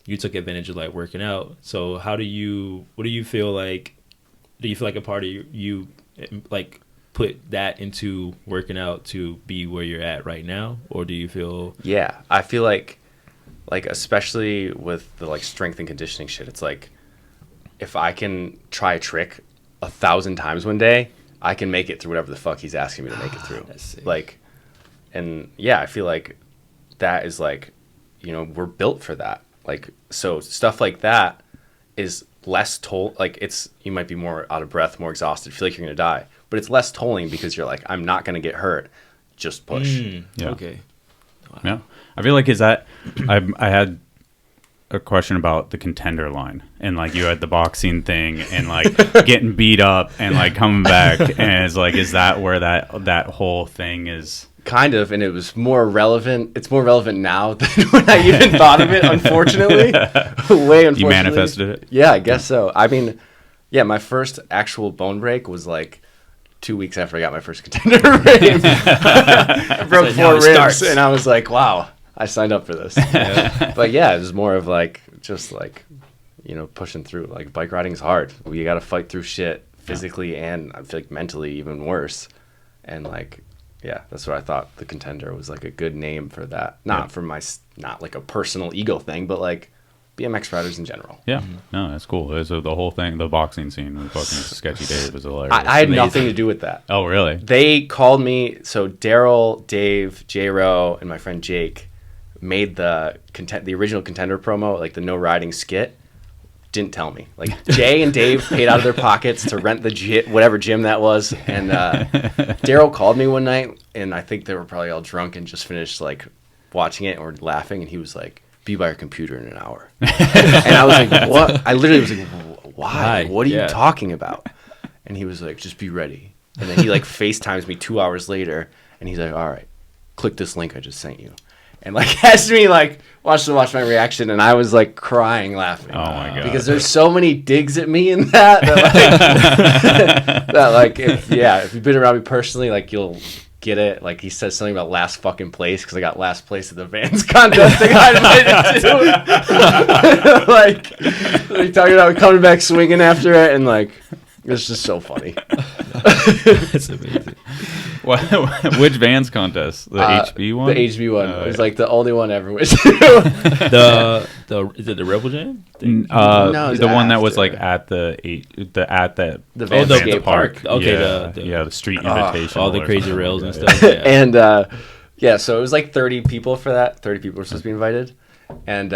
Speaker 2: you took advantage of like working out. So what do you feel like? Do you feel like a part of you like put that into working out to be where you're at right now, or do you feel?
Speaker 3: Yeah, I feel like especially with the like strength and conditioning shit, it's like if I can try a trick 1,000 times one day, I can make it through whatever the fuck he's asking me to make it through.
Speaker 2: That's sick.
Speaker 3: Like, and yeah, I feel like that is like, we're built for that. Like, so stuff like that is less you might be more out of breath, more exhausted, feel like you're gonna die, but it's less tolling because you're like, I'm not gonna get hurt, just push.
Speaker 1: Yeah.
Speaker 2: Okay.
Speaker 1: Wow. Yeah, I feel like I had a question about the Contender line, and like you had the boxing thing and like getting beat up and like coming back, and it's like, is that where that whole thing is?
Speaker 3: Kind of, and it was more relevant. It's more relevant now than when I even thought of it, unfortunately. Way unfortunately.
Speaker 1: You manifested it?
Speaker 3: Yeah, I guess so. I mean, yeah, my first actual bone break was like 2 weeks after I got my first Contender rib. I broke 4 ribs, and I was like, wow, I signed up for this. Yeah. But yeah, it was more of like, just like, pushing through. Like, bike riding is hard. You got to fight through shit physically and I feel like mentally even worse. And like, yeah, that's what I thought the Contender was like a good name for that. Not like a personal ego thing, but like BMX riders in general.
Speaker 1: Yeah, no, that's cool. So the whole thing, the boxing scene with fucking Sketchy Dave was hilarious.
Speaker 3: I had nothing to do with that.
Speaker 1: Oh, really?
Speaker 3: They called me. So Daryl, Dave, J-Ro, and my friend Jake made the original Contender promo, like the no riding skit. Didn't tell me. Like, Jay and Dave paid out of their pockets to rent the whatever gym that was. And Daryl called me one night, and I think they were probably all drunk and just finished like watching it and were laughing. And he was like, "Be by your computer in an hour." And I was like, "What?" I literally was like, "Why? What are you talking about?" And he was like, "Just be ready." And then he like FaceTimes me 2 hours later, and he's like, "All right, click this link I just sent you." And like asked me like watch my reaction, and I was like crying laughing.
Speaker 1: Oh my god!
Speaker 3: Because there's so many digs at me in that like, that like if you've been around me personally, like you'll get it. Like he says something about last fucking place because I got last place at the Vans contest thing I invited to. Like talking about coming back swinging after it, and like it's just so funny.
Speaker 2: That's amazing.
Speaker 1: Which Vans contest? The HB one?
Speaker 3: The HB one. It was like the only one I ever went to.
Speaker 2: Is it the Rebel Jam?
Speaker 3: No,
Speaker 1: the one that was like at the
Speaker 3: Vans Skatepark.
Speaker 2: Okay,
Speaker 1: the street invitation.
Speaker 2: All the crazy rails and stuff. Yeah.
Speaker 3: And so it was like 30 people for that. 30 people were supposed to be invited, and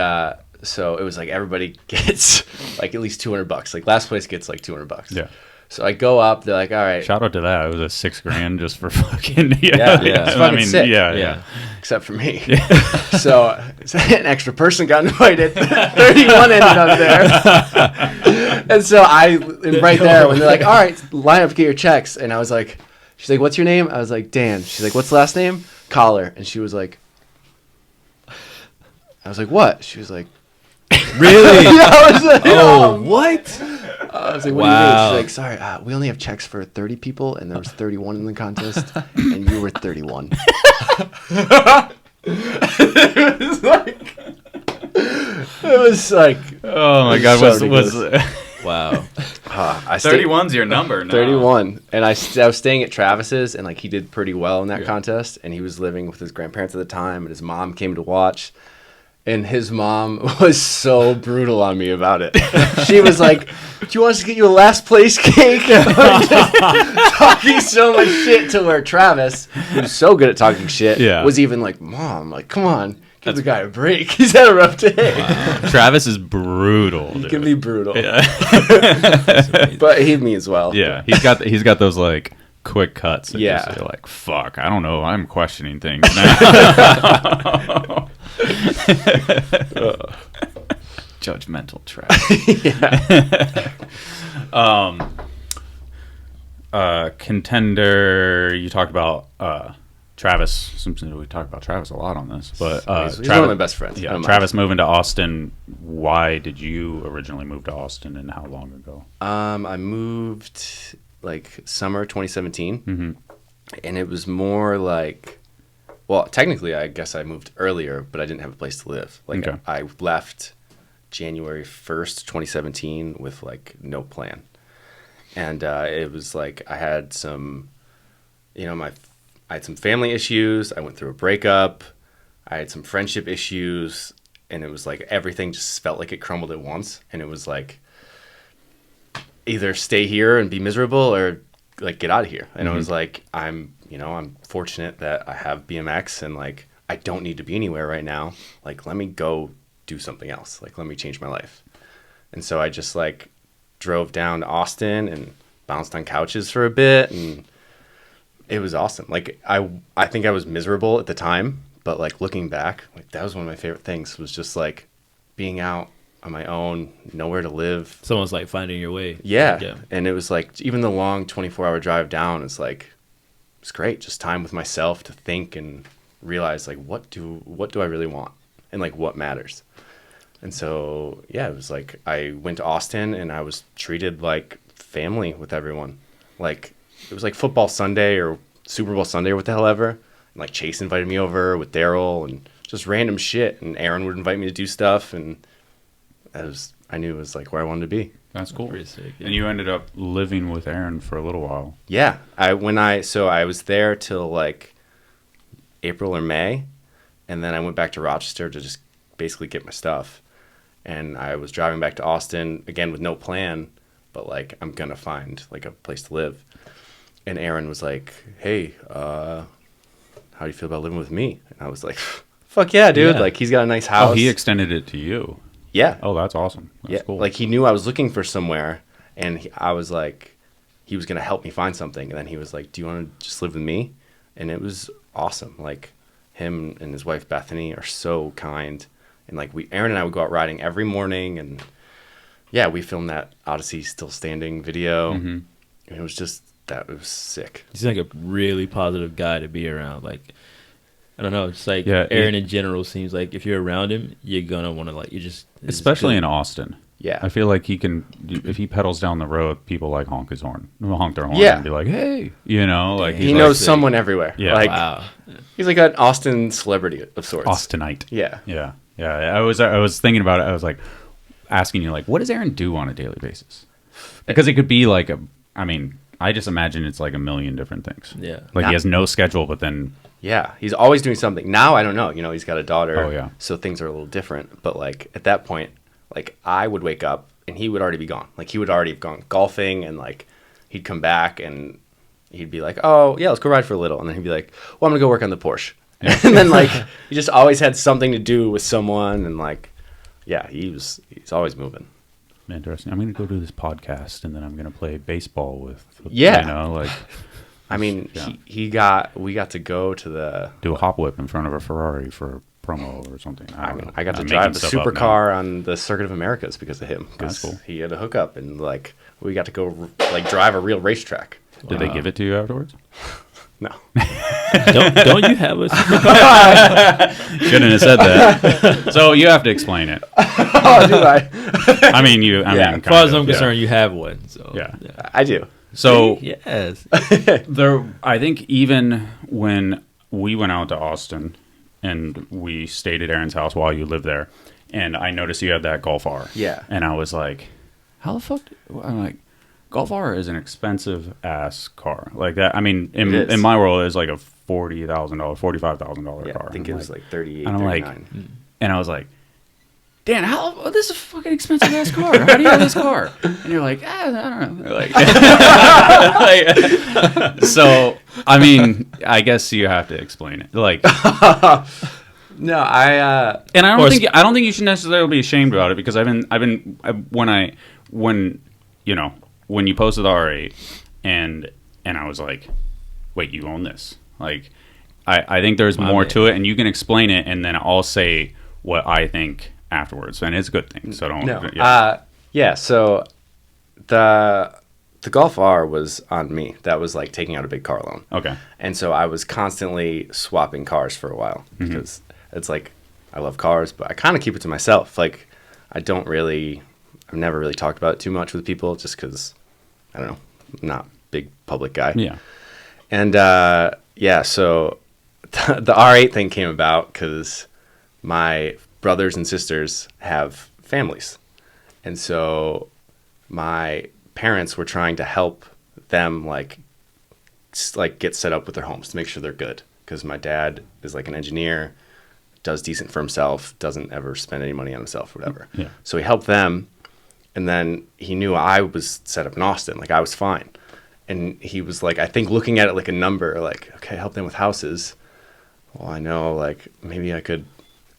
Speaker 3: so it was like everybody gets like at least $200. Like last place gets like $200.
Speaker 1: Yeah.
Speaker 3: So I go up. They're like, "All right."
Speaker 1: Shout out to that. It was a $6,000 just for fucking.
Speaker 3: Yeah. It's fucking sick.
Speaker 1: Yeah.
Speaker 3: Except for me. So an extra person got invited. 31 ended up there. And so right there when they're like, "All right, line up, get your checks," and I was like, she's like, "What's your name?" I was like, "Dan." She's like, "What's the last name?" Coller. And she was like, I was like, "What?" She was like,
Speaker 2: "Really?"
Speaker 3: I was like,
Speaker 2: "Oh, what?"
Speaker 3: I was like, "What do you mean?" She's like, "Sorry, we only have checks for 30 people, and there was 31 in the contest, and you were 31." It was like,
Speaker 1: oh my god,
Speaker 3: so
Speaker 1: was
Speaker 2: wow.
Speaker 1: 31's your number now.
Speaker 3: 31, and I was staying at Travis's, and like he did pretty well in that contest, and he was living with his grandparents at the time, and his mom came to watch, And his mom was so brutal on me about it. She was like, "Do you want us to get you a last place cake?" Talking so much shit to where Travis, who's so good at talking shit, was even like, "Mom, like, come on, give the guy a break. He's had a rough day."
Speaker 1: Wow. Travis is brutal.
Speaker 3: He can be brutal. Yeah. But he me as well.
Speaker 1: Yeah, he's got those like quick cuts. That just, you're like, fuck, I don't know. I'm questioning things now. Judgmental Travis. Contender. You talked about Travis. We talked about Travis a lot on this, but
Speaker 3: he's one of my best friends.
Speaker 1: Yeah, Travis moving to Austin. Why did you originally move to Austin, and how long ago?
Speaker 3: I moved like summer 2017,
Speaker 1: Mm-hmm.
Speaker 3: and it was more like, well, technically, I guess I moved earlier, but I didn't have a place to live. Like I left January 1st, 2017, with like no plan, and it was like I had some, I had some family issues. I went through a breakup. I had some friendship issues, and it was like everything just felt like it crumbled at once, and it was like, either stay here and be miserable or like get out of here. And I was like, I'm fortunate that I have BMX and like I don't need to be anywhere right now. Like, let me go do something else. Like, let me change my life. And so I just like drove down to Austin and bounced on couches for a bit, and it was awesome. Like I think I was miserable at the time, but like looking back, like that was one of my favorite things, was just like being out on my own, nowhere to live.
Speaker 2: Someone's like finding your way.
Speaker 3: Yeah. And it was like, even the long 24-hour drive down is like, it's great. Just time with myself to think and realize like, what do I really want? And like, what matters? And so, yeah, it was like, I went to Austin and I was treated like family with everyone. Like, it was like football Sunday or Super Bowl Sunday or what the hell ever. And like Chase invited me over with Daryl and just random shit. And Aaron would invite me to do stuff, and I knew it was like where I wanted to be.
Speaker 1: That's cool.
Speaker 2: Pretty sick, yeah.
Speaker 1: And you ended up living with Aaron for a little while.
Speaker 3: Yeah. I was there till like April or May, and then I went back to Rochester to just basically get my stuff. And I was driving back to Austin again with no plan, but like I'm gonna find like a place to live. And Aaron was like, "Hey, how do you feel about living with me?" And I was like, "Fuck yeah, dude!" Yeah. Like, he's got a nice house.
Speaker 1: Oh, he extended it to you.
Speaker 3: Yeah.
Speaker 1: Oh, that's awesome. That's cool.
Speaker 3: Like, he knew I was looking for somewhere, and I was like, he was going to help me find something. And then he was like, "Do you want to just live with me?" And it was awesome. Like, him and his wife Bethany are so kind. And like, Aaron and I would go out riding every morning, and yeah, we filmed that Odyssey Still Standing video.
Speaker 1: Mm-hmm.
Speaker 3: And it was just, it was sick.
Speaker 2: He's like a really positive guy to be around. Like, I don't know, it's like Aaron in general seems like if you're around him, you're gonna want to like, you just,
Speaker 1: especially in Austin.
Speaker 3: Yeah,
Speaker 1: I feel like he can, if he pedals down the road, people like honk their horn and be like, "Hey," like
Speaker 3: he knows someone everywhere.
Speaker 1: Yeah,
Speaker 3: like,
Speaker 2: wow.
Speaker 3: He's like an Austin celebrity of sorts.
Speaker 1: Austinite.
Speaker 3: Yeah.
Speaker 1: I was thinking about it. I was like asking you, like, what does Aaron do on a daily basis? Because it could be like I just imagine it's like a million different things.
Speaker 2: Yeah,
Speaker 1: like he has no schedule, but then.
Speaker 3: Yeah, he's always doing something. Now, I don't know. He's got a daughter.
Speaker 1: Oh, yeah.
Speaker 3: So things are a little different. But, like, at that point, like, I would wake up, and he would already be gone. Like, he would already have gone golfing, and, like, he'd come back, and he'd be like, "Oh, yeah, let's go ride for a little." And then he'd be like, "Well, I'm going to go work on the Porsche." Yeah. And then, like, he just always had something to do with someone. And, like, yeah, he's always moving.
Speaker 1: Interesting. I'm going to go do this podcast, and then I'm going to play baseball with
Speaker 3: like... I mean, yeah. We got to go to
Speaker 1: do a hop whip in front of a Ferrari for a promo or something.
Speaker 3: I got to drive the supercar on the Circuit of Americas because of him. Because
Speaker 1: cool.
Speaker 3: He had a hookup, and like we got to go like drive a real racetrack.
Speaker 1: Did they give it to you afterwards?
Speaker 3: No.
Speaker 2: don't you have a supercar?
Speaker 1: Shouldn't have said that. So you have to explain it.
Speaker 3: Oh, do I?
Speaker 1: I mean,
Speaker 2: as far as I'm concerned, you have one. So
Speaker 3: yeah. I do.
Speaker 1: So
Speaker 2: yes,
Speaker 1: I think even when we went out to Austin and we stayed at Aaron's house while you lived there, and I noticed you had that Golf R.
Speaker 3: Yeah.
Speaker 1: And I was like, how the fuck? I'm like, Golf R is an expensive ass car. Like that. I mean, in my world, it's like a $40,000, $45,000 car.
Speaker 3: I think it was like 38,
Speaker 1: and I'm
Speaker 3: 39.
Speaker 1: like, And I was like, Dan, this is a fucking expensive ass car. How do you have this car? And you're like, I don't know. Like, so, I mean, I guess you have to explain it. Like,
Speaker 3: No,
Speaker 1: and I don't think you should necessarily be ashamed about it, because when you posted the R8 and I was like, wait, you own this? Like, I think there's more to it, and you can explain it, and then I'll say what I think afterwards, and it's a good thing. So don't.
Speaker 3: No.
Speaker 1: Yeah.
Speaker 3: So the Golf R was on me. That was like taking out a big car loan.
Speaker 1: Okay.
Speaker 3: And so I was constantly swapping cars for a while, because it's like, I love cars, but I kind of keep it to myself. Like, I've never really talked about it too much with people, just because, I don't know, I'm not a big public guy.
Speaker 1: Yeah.
Speaker 3: And so the R8 thing came about because my brothers and sisters have families. And so my parents were trying to help them like get set up with their homes to make sure they're good. Because my dad is like an engineer, does decent for himself, doesn't ever spend any money on himself or whatever.
Speaker 1: Yeah.
Speaker 3: So he helped them, and then he knew I was set up in Austin, like I was fine. And he was like, I think looking at it like a number, like, okay, help them with houses. Well, I know, like, maybe I could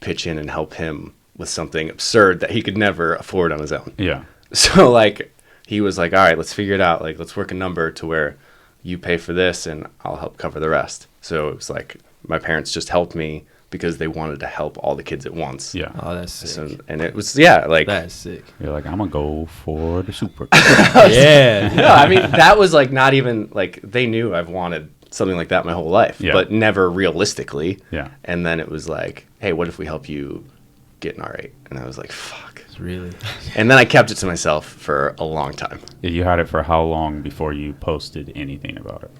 Speaker 3: pitch in and help him with something absurd that he could never afford on his own.
Speaker 1: Yeah.
Speaker 3: So, like, he was like, all right, let's figure it out. Like, let's work a number to where you pay for this and I'll help cover the rest. So it was like, my parents just helped me because they wanted to help all the kids at once.
Speaker 1: Yeah.
Speaker 2: Oh, that's sick.
Speaker 3: So, and it was, yeah, like,
Speaker 2: That's sick.
Speaker 1: You're like, I'm gonna go for the super.
Speaker 2: Yeah.
Speaker 3: no, I mean, that was like not even like, they knew I've wanted something like that my whole life,
Speaker 1: Yeah.
Speaker 3: but never realistically.
Speaker 1: Yeah.
Speaker 3: And then it was like, hey, what if we help you get an R8? And I was like, fuck.
Speaker 2: It's really.
Speaker 3: And then I kept it to myself for a long time.
Speaker 1: You had it for how long before you posted anything about it?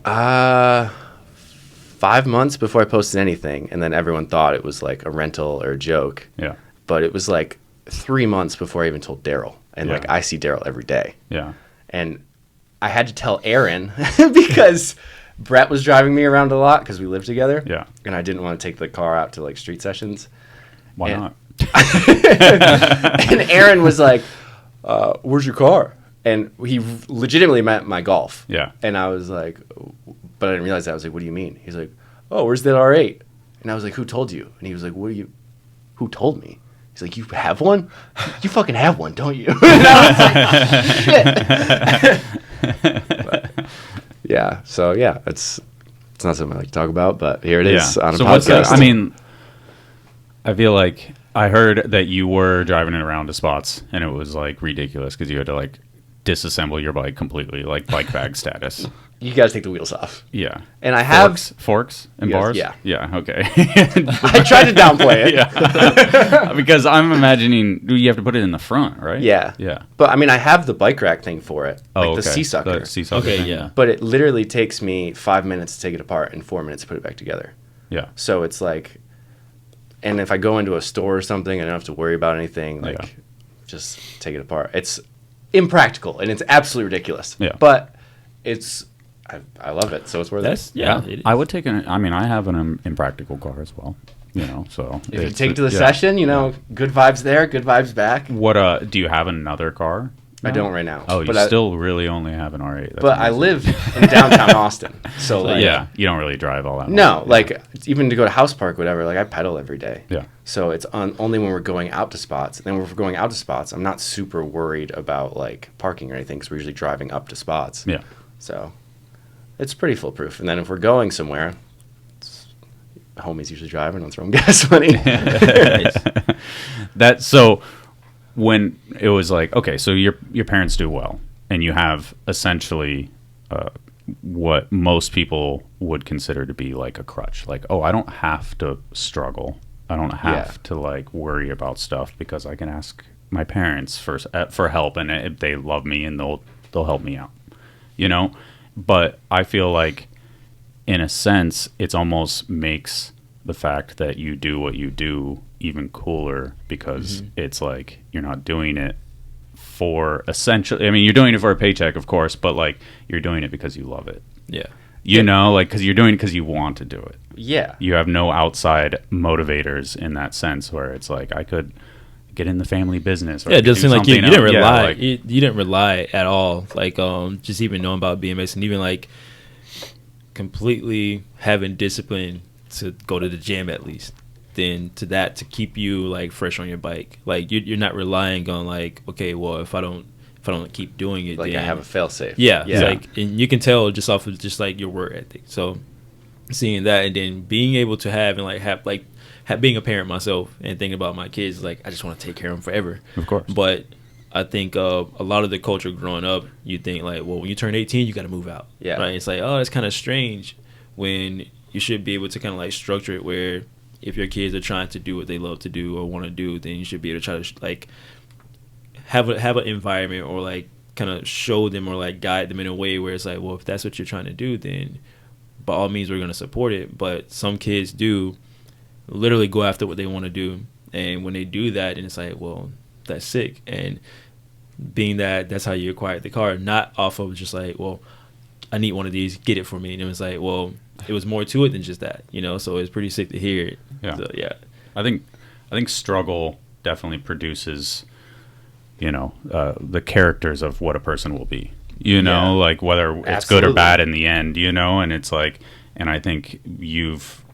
Speaker 3: 5 months before I posted anything, and then everyone thought it was like a rental or a joke.
Speaker 1: Yeah.
Speaker 3: But it was like 3 months before I even told Daryl. And
Speaker 1: Yeah.
Speaker 3: like, I see Daryl every day.
Speaker 1: Yeah.
Speaker 3: And I had to tell Aaron because Brett was driving me around a lot because we lived together.
Speaker 1: Yeah.
Speaker 3: And I didn't want to take the car out to like street sessions.
Speaker 1: Why
Speaker 3: And-
Speaker 1: not?
Speaker 3: And Aaron was like, where's your car? And he legitimately meant my Golf.
Speaker 1: Yeah.
Speaker 3: And I was like, but I didn't realize that. I was like, what do you mean? He's like, oh, where's that R8? And I was like, who told you? And he was like, who told me? He's like, you have one? You fucking have one, don't you? And I was like, shit. But, yeah. So yeah, it's not something I like to talk about, but here it is on a
Speaker 1: so
Speaker 3: podcast.
Speaker 1: what's that? I mean, I feel like I heard that you were driving it around to spots, and it was like ridiculous because you had to like disassemble your bike completely, like bike bag status.
Speaker 3: you guys take the wheels off.
Speaker 1: Yeah.
Speaker 3: And I have
Speaker 1: forks and
Speaker 3: Yes,
Speaker 1: bars.
Speaker 3: yeah.
Speaker 1: Yeah. Okay.
Speaker 3: I tried to downplay it.
Speaker 1: Yeah. Because I'm imagining you have to put it in the front, right?
Speaker 3: Yeah.
Speaker 1: Yeah.
Speaker 3: But I mean, I have the bike rack thing for it,
Speaker 1: Oh,
Speaker 3: like
Speaker 1: okay.
Speaker 3: the sea sucker.
Speaker 1: The sea sucker
Speaker 2: Okay,
Speaker 1: thing.
Speaker 2: yeah.
Speaker 3: But it literally takes me 5 minutes to take it apart and 4 minutes to put it back together.
Speaker 1: Yeah.
Speaker 3: So it's like, and if I go into a store or something, I don't have to worry about anything. Like,
Speaker 1: Yeah.
Speaker 3: just take it apart. It's impractical and it's absolutely ridiculous.
Speaker 1: Yeah.
Speaker 3: But it's, I love it, so it's worth
Speaker 2: That's
Speaker 3: it.
Speaker 2: yeah.
Speaker 1: Yeah.
Speaker 2: It is.
Speaker 1: I would take I mean, I have an impractical car as well. You know, so
Speaker 3: If you
Speaker 1: it's-
Speaker 3: take it to the
Speaker 1: yeah.
Speaker 3: session, you know, good vibes there, good vibes back.
Speaker 1: What do you have another car?
Speaker 3: I
Speaker 1: now?
Speaker 3: don't right now.
Speaker 1: Oh, you
Speaker 3: but
Speaker 1: still really only have an R8. That's
Speaker 3: But I
Speaker 1: amazing.
Speaker 3: live in downtown Austin, so like,
Speaker 1: yeah, you don't really drive all that much.
Speaker 3: no, like even to go to House Park, whatever. Like I pedal every day.
Speaker 1: Yeah.
Speaker 3: So it's only when we're going out to spots. And then when we're going out to spots, I'm not super worried about like parking or anything because we're usually driving up to spots.
Speaker 1: Yeah.
Speaker 3: So it's pretty foolproof. And then if we're going somewhere, homies usually driving. Don't throw them gas money.
Speaker 1: That so when it was like, okay, so your parents do well, and you have essentially what most people would consider to be like a crutch. Like, oh, I don't have to struggle. I don't have to like worry about stuff because I can ask my parents for help, and if they love me, and they'll help me out. You know, but I feel like in a sense, it almost makes the fact that you do what you do even cooler because it's like you're not doing it for essentially. I mean, you're doing it for a paycheck, of course, but like you're doing it because you love it.
Speaker 2: Yeah.
Speaker 1: You know, like because you're doing it because you want to do it.
Speaker 3: Yeah.
Speaker 1: You have no outside motivators in that sense where it's like, I could get in the family business. Or
Speaker 2: Yeah, it does seem like you didn't rely.
Speaker 1: like,
Speaker 2: you didn't rely at all. Like, just even knowing about BMX and even like completely having discipline to go to the gym at least. Then to that to keep you like fresh on your bike. Like you're not relying on like, okay, well if I don't keep doing it,
Speaker 3: Like
Speaker 2: then
Speaker 3: I have a fail safe.
Speaker 2: yeah.
Speaker 3: Yeah.
Speaker 2: Like, and you can tell just off of just like your work ethic. So seeing that and then being able to have being a parent myself and thinking about my kids, like I just want to take care of them forever.
Speaker 1: Of course.
Speaker 2: But I think a lot of the culture growing up, you think like, well, when you turn 18, you got to move out.
Speaker 3: Yeah.
Speaker 2: Right. It's like, oh, it's kind of strange when you should be able to kind of like structure it where if your kids are trying to do what they love to do or want to do, then you should be able to try to like have an environment or like kind of show them or like guide them in a way where it's like, well, if that's what you're trying to do, then by all means we're going to support it. But some kids do literally go after what they want to do, and when they do that, and it's like, well, that's sick. And being that's how you acquired the car, not off of just like, well, I need one of these, get it for me. And it was like, well, it was more to it than just that, you know. So it's pretty sick to hear it.
Speaker 1: Yeah.
Speaker 2: So, yeah.
Speaker 1: I think struggle definitely produces, you know, the characters of what a person will be. You know, like whether it's
Speaker 3: Absolutely.
Speaker 1: good or bad in the end. You know, and it's like, and I think you've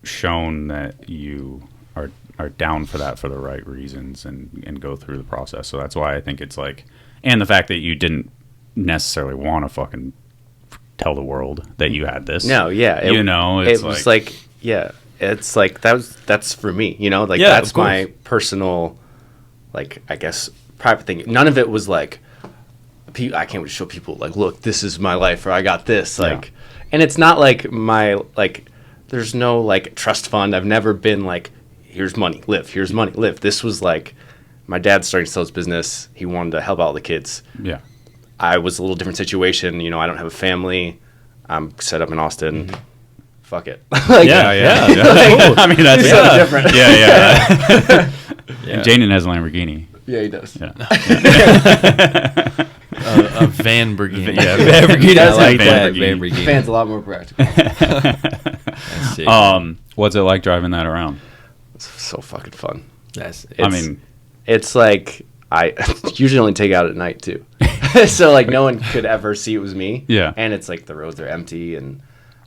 Speaker 1: shown that you are down for that for the right reasons and go through the process. So that's why I think it's like, and the fact that you didn't necessarily want to fucking tell the world that you had this.
Speaker 3: No, yeah.
Speaker 1: You know, it's
Speaker 3: it was like, yeah, it's like that's for me, you know, like
Speaker 2: Yeah,
Speaker 3: that's
Speaker 2: of course.
Speaker 3: my personal, like, I guess, private thing. None of it was like, I can't show people like, look, this is my life, or I got this, like, and it's not like there's no like trust fund. I've never been like, here's money, live. Here's money, live. This was like, my dad's starting to sell his business. He wanted to help out the kids.
Speaker 1: yeah.
Speaker 3: I was a little different situation. You know, I don't have a family. I'm set up in Austin. Fuck it. Like,
Speaker 2: Yeah.
Speaker 1: I mean, that's
Speaker 3: different.
Speaker 1: Yeah.
Speaker 2: Yeah.
Speaker 1: Jayden has a Lamborghini.
Speaker 3: Yeah, he does.
Speaker 1: Yeah.
Speaker 4: A Van Brigade.
Speaker 1: Yeah.
Speaker 2: Lamborghini, I
Speaker 3: does
Speaker 2: like
Speaker 1: have
Speaker 2: that.
Speaker 1: Lamborghini.
Speaker 2: Lamborghini.
Speaker 3: Fan's a lot more practical.
Speaker 2: That's sick.
Speaker 1: What's it like driving that around?
Speaker 3: It's so fucking fun.
Speaker 1: I mean,
Speaker 3: It's like, I usually only take out at night too. So like no one could ever see it was me.
Speaker 1: Yeah.
Speaker 3: And it's like the roads are empty and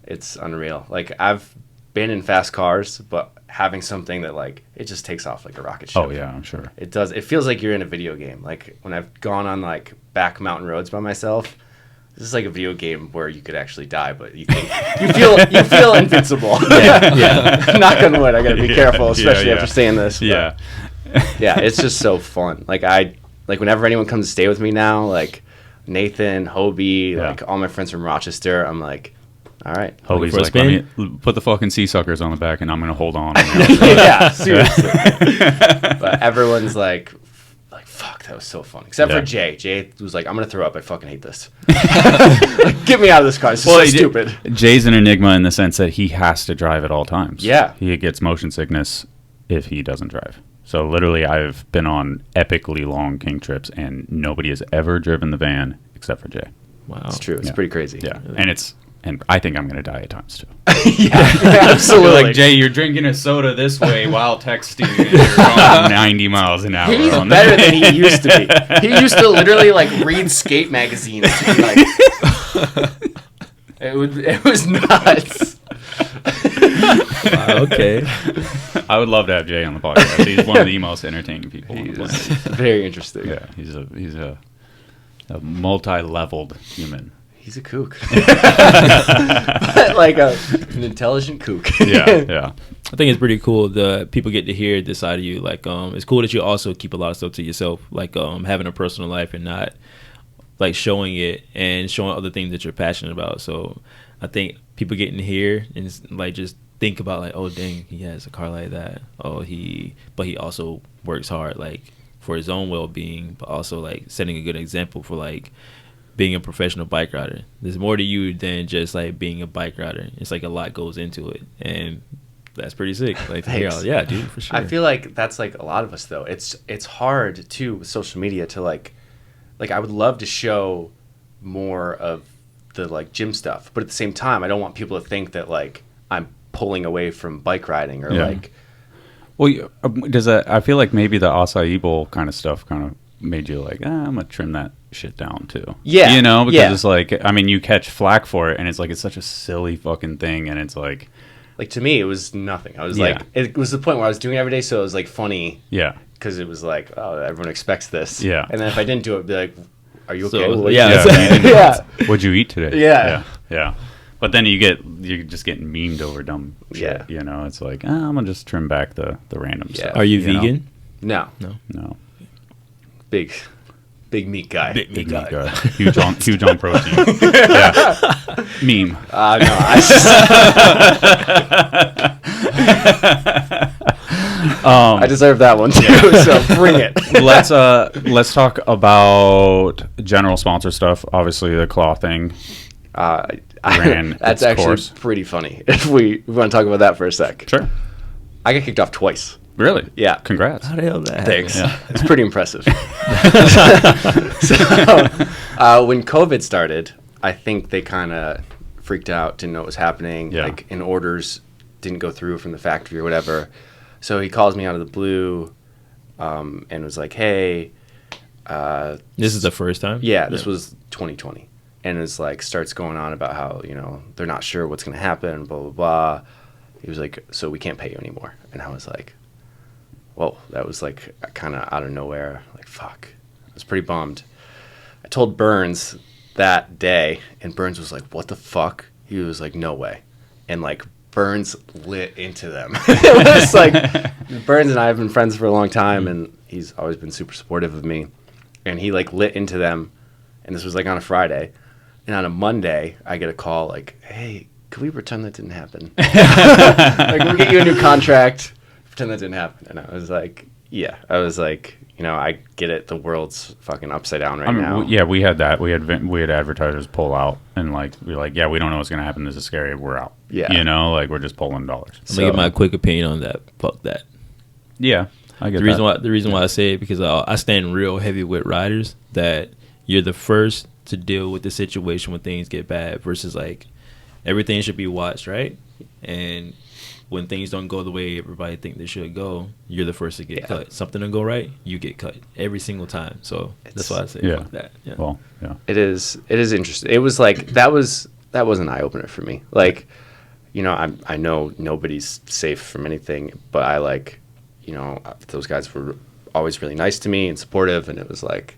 Speaker 3: it's unreal. Like I've been in fast cars, but having something that like, it just takes off like a rocket ship.
Speaker 1: oh yeah, I'm sure.
Speaker 3: It does. It feels like you're in a video game. Like when I've gone on like back mountain roads by myself, this is like a video game where you could actually die, but you think you feel invincible.
Speaker 2: Yeah.
Speaker 3: Knock on wood. I gotta be careful, especially
Speaker 1: yeah.
Speaker 3: after saying this. But
Speaker 1: Yeah.
Speaker 3: yeah, it's just so fun. Like whenever anyone comes to stay with me now, like Nathan, Hobie,
Speaker 1: Yeah.
Speaker 3: like all my friends from Rochester, I'm like, all right.
Speaker 1: Hobie's
Speaker 2: for a
Speaker 1: like,
Speaker 2: spin?
Speaker 1: let me put the fucking sea suckers on the back, and I'm gonna hold on.
Speaker 3: Yeah, seriously. But everyone's like, fuck, that was so fun. Except
Speaker 1: Yeah.
Speaker 3: for Jay. Jay was like, I'm gonna throw up. I fucking hate this. Like, get me out of this car. This is so stupid.
Speaker 1: Jay's an enigma in the sense that he has to drive at all times.
Speaker 3: Yeah.
Speaker 1: He gets motion sickness if he doesn't drive. So literally, I've been on epically long Kink trips, and nobody has ever driven the van except for Jay.
Speaker 2: Wow.
Speaker 3: It's true. It's
Speaker 1: Yeah.
Speaker 3: pretty crazy.
Speaker 1: Yeah, and I think I'm gonna die at times too.
Speaker 3: Yeah, absolutely.
Speaker 1: Like, Jay, you're drinking a soda this way while texting, and you're going 90 miles an hour.
Speaker 3: He's
Speaker 1: on
Speaker 3: better
Speaker 1: the-
Speaker 3: than he used to be. He used to literally like read skate magazines. To be like, it was nuts.
Speaker 2: Wow, okay.
Speaker 1: I would love to have Jay on the podcast. He's one of the most entertaining people. on the planet.
Speaker 3: Very interesting.
Speaker 1: Yeah, he's a multi-leveled human.
Speaker 3: He's a kook. But like an intelligent kook.
Speaker 1: Yeah.
Speaker 2: I think it's pretty cool that people get to hear this side of you. Like, it's cool that you also keep a lot of stuff to yourself, like having a personal life and not like showing it and showing other things that you're passionate about. So I think people getting here and like just think about like, oh dang, he has a car like that. But he also works hard like for his own well-being, but also like setting a good example for like being a professional bike rider. There's more to you than just like being a bike rider. It's like a lot goes into it, and that's pretty sick. Like,
Speaker 3: Thanks.
Speaker 2: yeah, dude, for sure.
Speaker 3: I feel like that's like a lot of us though. It's hard too with social media to like I would love to show more of the like gym stuff, but at the same time, I don't want people to think that like I'm pulling away from bike riding or
Speaker 1: Yeah.
Speaker 3: like.
Speaker 1: Well, does that? I feel like maybe the acai bowl kind of stuff kind of made you like, I'm gonna trim that shit down too.
Speaker 3: Yeah,
Speaker 1: you know, because
Speaker 3: yeah.
Speaker 1: it's like, I mean, you catch flack for it, and it's like it's such a silly fucking thing, and it's like,
Speaker 3: to me, it was nothing. I was
Speaker 1: Yeah.
Speaker 3: like, it was the point where I was doing it every day, so it was like funny
Speaker 1: yeah,
Speaker 3: because it was like, oh, everyone expects this.
Speaker 1: Yeah.
Speaker 3: And then if I didn't do it, it'd be like, are you
Speaker 2: So,
Speaker 3: okay? Well,
Speaker 2: yeah,
Speaker 3: yeah.
Speaker 1: What'd you eat today?
Speaker 3: Yeah.
Speaker 1: yeah. But then you're just getting memed over dumb shit.
Speaker 3: Yeah.
Speaker 1: You know, it's like, I'm gonna just trim back the random
Speaker 3: Yeah.
Speaker 1: stuff.
Speaker 2: Are you
Speaker 1: know?
Speaker 2: vegan?
Speaker 3: No,
Speaker 1: No.
Speaker 3: big meat guy.
Speaker 1: Big meat guy. Huge on protein. Yeah. Meme.
Speaker 3: No, I deserve that one too. So bring it.
Speaker 1: Let's talk about general sponsor stuff. Obviously, the claw thing. Ran
Speaker 3: That's
Speaker 1: its
Speaker 3: actually
Speaker 1: course.
Speaker 3: pretty funny. If we want to talk about that for a sec.
Speaker 1: Sure.
Speaker 3: I got kicked off twice.
Speaker 1: Really?
Speaker 3: Yeah.
Speaker 1: Congrats.
Speaker 2: How the hell that?
Speaker 3: Thanks.
Speaker 1: Yeah.
Speaker 3: It's pretty impressive. So, when COVID started, I think they kind of freaked out, didn't know what was happening.
Speaker 1: Yeah.
Speaker 3: Like, and orders didn't go through from the factory or whatever. So he calls me out of the blue and was like, hey.
Speaker 2: This is the first time?
Speaker 3: Yeah, this was 2020. And it's like, starts going on about how, they're not sure what's going to happen, blah, blah, blah. He was like, so we can't pay you anymore. And I was like, whoa, that was like kind of out of nowhere. Like, fuck. I was pretty bummed. I told Burns that day, and Burns was like, what the fuck? He was like, no way. And like, Burns lit into them. It was like, Burns and I have been friends for a long time, and he's always been super supportive of me. And he like lit into them, and this was like on a Friday. And on a Monday, I get a call like, hey, can we pretend that didn't happen? Like, we'll get you a new contract. Pretend that didn't happen. And I was like, yeah. I was like, I get it. The world's fucking upside down right now.
Speaker 1: We had that. We had advertisers pull out, and like we were like, yeah, we don't know what's gonna happen. This is scary. We're out.
Speaker 3: Yeah.
Speaker 1: Like we're just pulling dollars.
Speaker 2: I'm gonna give my quick opinion on that. Fuck that.
Speaker 1: Yeah, I get
Speaker 2: The reason why I say it because I stand real heavy with riders that you're the first to deal with the situation when things get bad versus like everything should be watched, right? And when things don't go the way everybody think they should go, you're the first to get cut. Something don't go right, you get cut every single time. So that's why I say fuck that. Yeah.
Speaker 1: Well, yeah.
Speaker 3: It is interesting. It was like that was an eye opener for me. Like, I know nobody's safe from anything, but I like, those guys were always really nice to me and supportive, and it was like,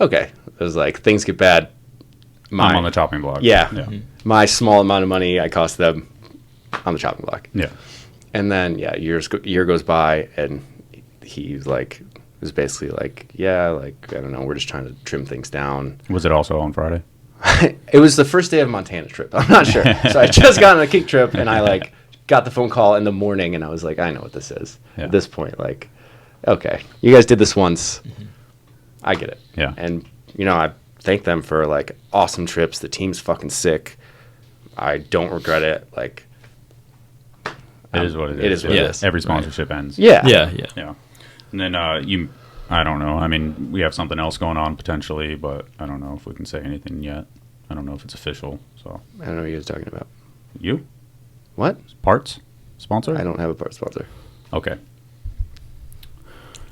Speaker 3: okay, it was like things get bad.
Speaker 1: I'm on the chopping block.
Speaker 3: Yeah,
Speaker 1: Mm-hmm.
Speaker 3: My small amount of money I cost them on the chopping block.
Speaker 1: Yeah.
Speaker 3: And then year goes by, and he like was basically like, yeah, like I don't know, we're just trying to trim things down.
Speaker 1: Was it also on Friday?
Speaker 3: It was the first day of Montana trip. I'm not sure. So I just got on a Kink trip, and I like got the phone call in the morning, and I was like, I know what this is.
Speaker 1: Yeah.
Speaker 3: At this point, like, okay, you guys did this once. I get it.
Speaker 1: Yeah.
Speaker 3: And I thank them for like awesome trips. The team's fucking sick. I don't regret it. Like,
Speaker 1: It is what it is.
Speaker 3: It is what it
Speaker 2: Yeah.
Speaker 3: is.
Speaker 1: Every sponsorship ends.
Speaker 3: Yeah.
Speaker 2: Yeah.
Speaker 1: Yeah. And then I don't know. I mean, we have something else going on potentially, but I don't know if we can say anything yet. I don't know if it's official. So
Speaker 3: I don't know what you guys are talking about.
Speaker 1: you
Speaker 3: What?
Speaker 1: parts sponsor?
Speaker 3: I don't have a part sponsor.
Speaker 1: Okay.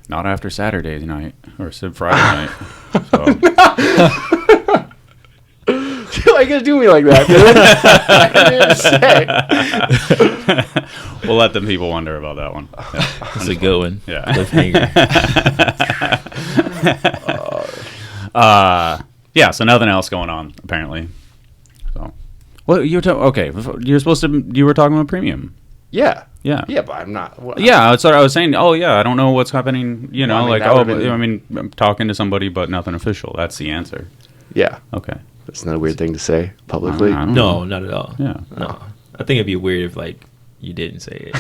Speaker 1: Not after Saturday night or Friday night. So
Speaker 3: Why you gonna do me like that, dude? I didn't even say.
Speaker 1: we'll let the people wonder about that one. Yeah.
Speaker 2: That's a good one.
Speaker 1: Yeah.
Speaker 2: Cliffhanger.
Speaker 1: Yeah. So nothing else going on apparently. So, well, you were okay. You're supposed to. You were talking about premium.
Speaker 3: Yeah.
Speaker 1: Yeah.
Speaker 3: Yeah, but I'm not. Well,
Speaker 1: Yeah, that's what I was saying. Oh, yeah, I don't know what's happening. You know,
Speaker 3: Well, I mean,
Speaker 1: like,
Speaker 3: that would've been-
Speaker 1: I mean, I'm talking to somebody, but nothing official. That's the answer.
Speaker 3: Yeah.
Speaker 1: Okay.
Speaker 3: That's not a weird thing to say publicly.
Speaker 1: I don't know.
Speaker 2: No, not at all.
Speaker 1: Yeah.
Speaker 2: No. I think it'd be weird if like you didn't say it.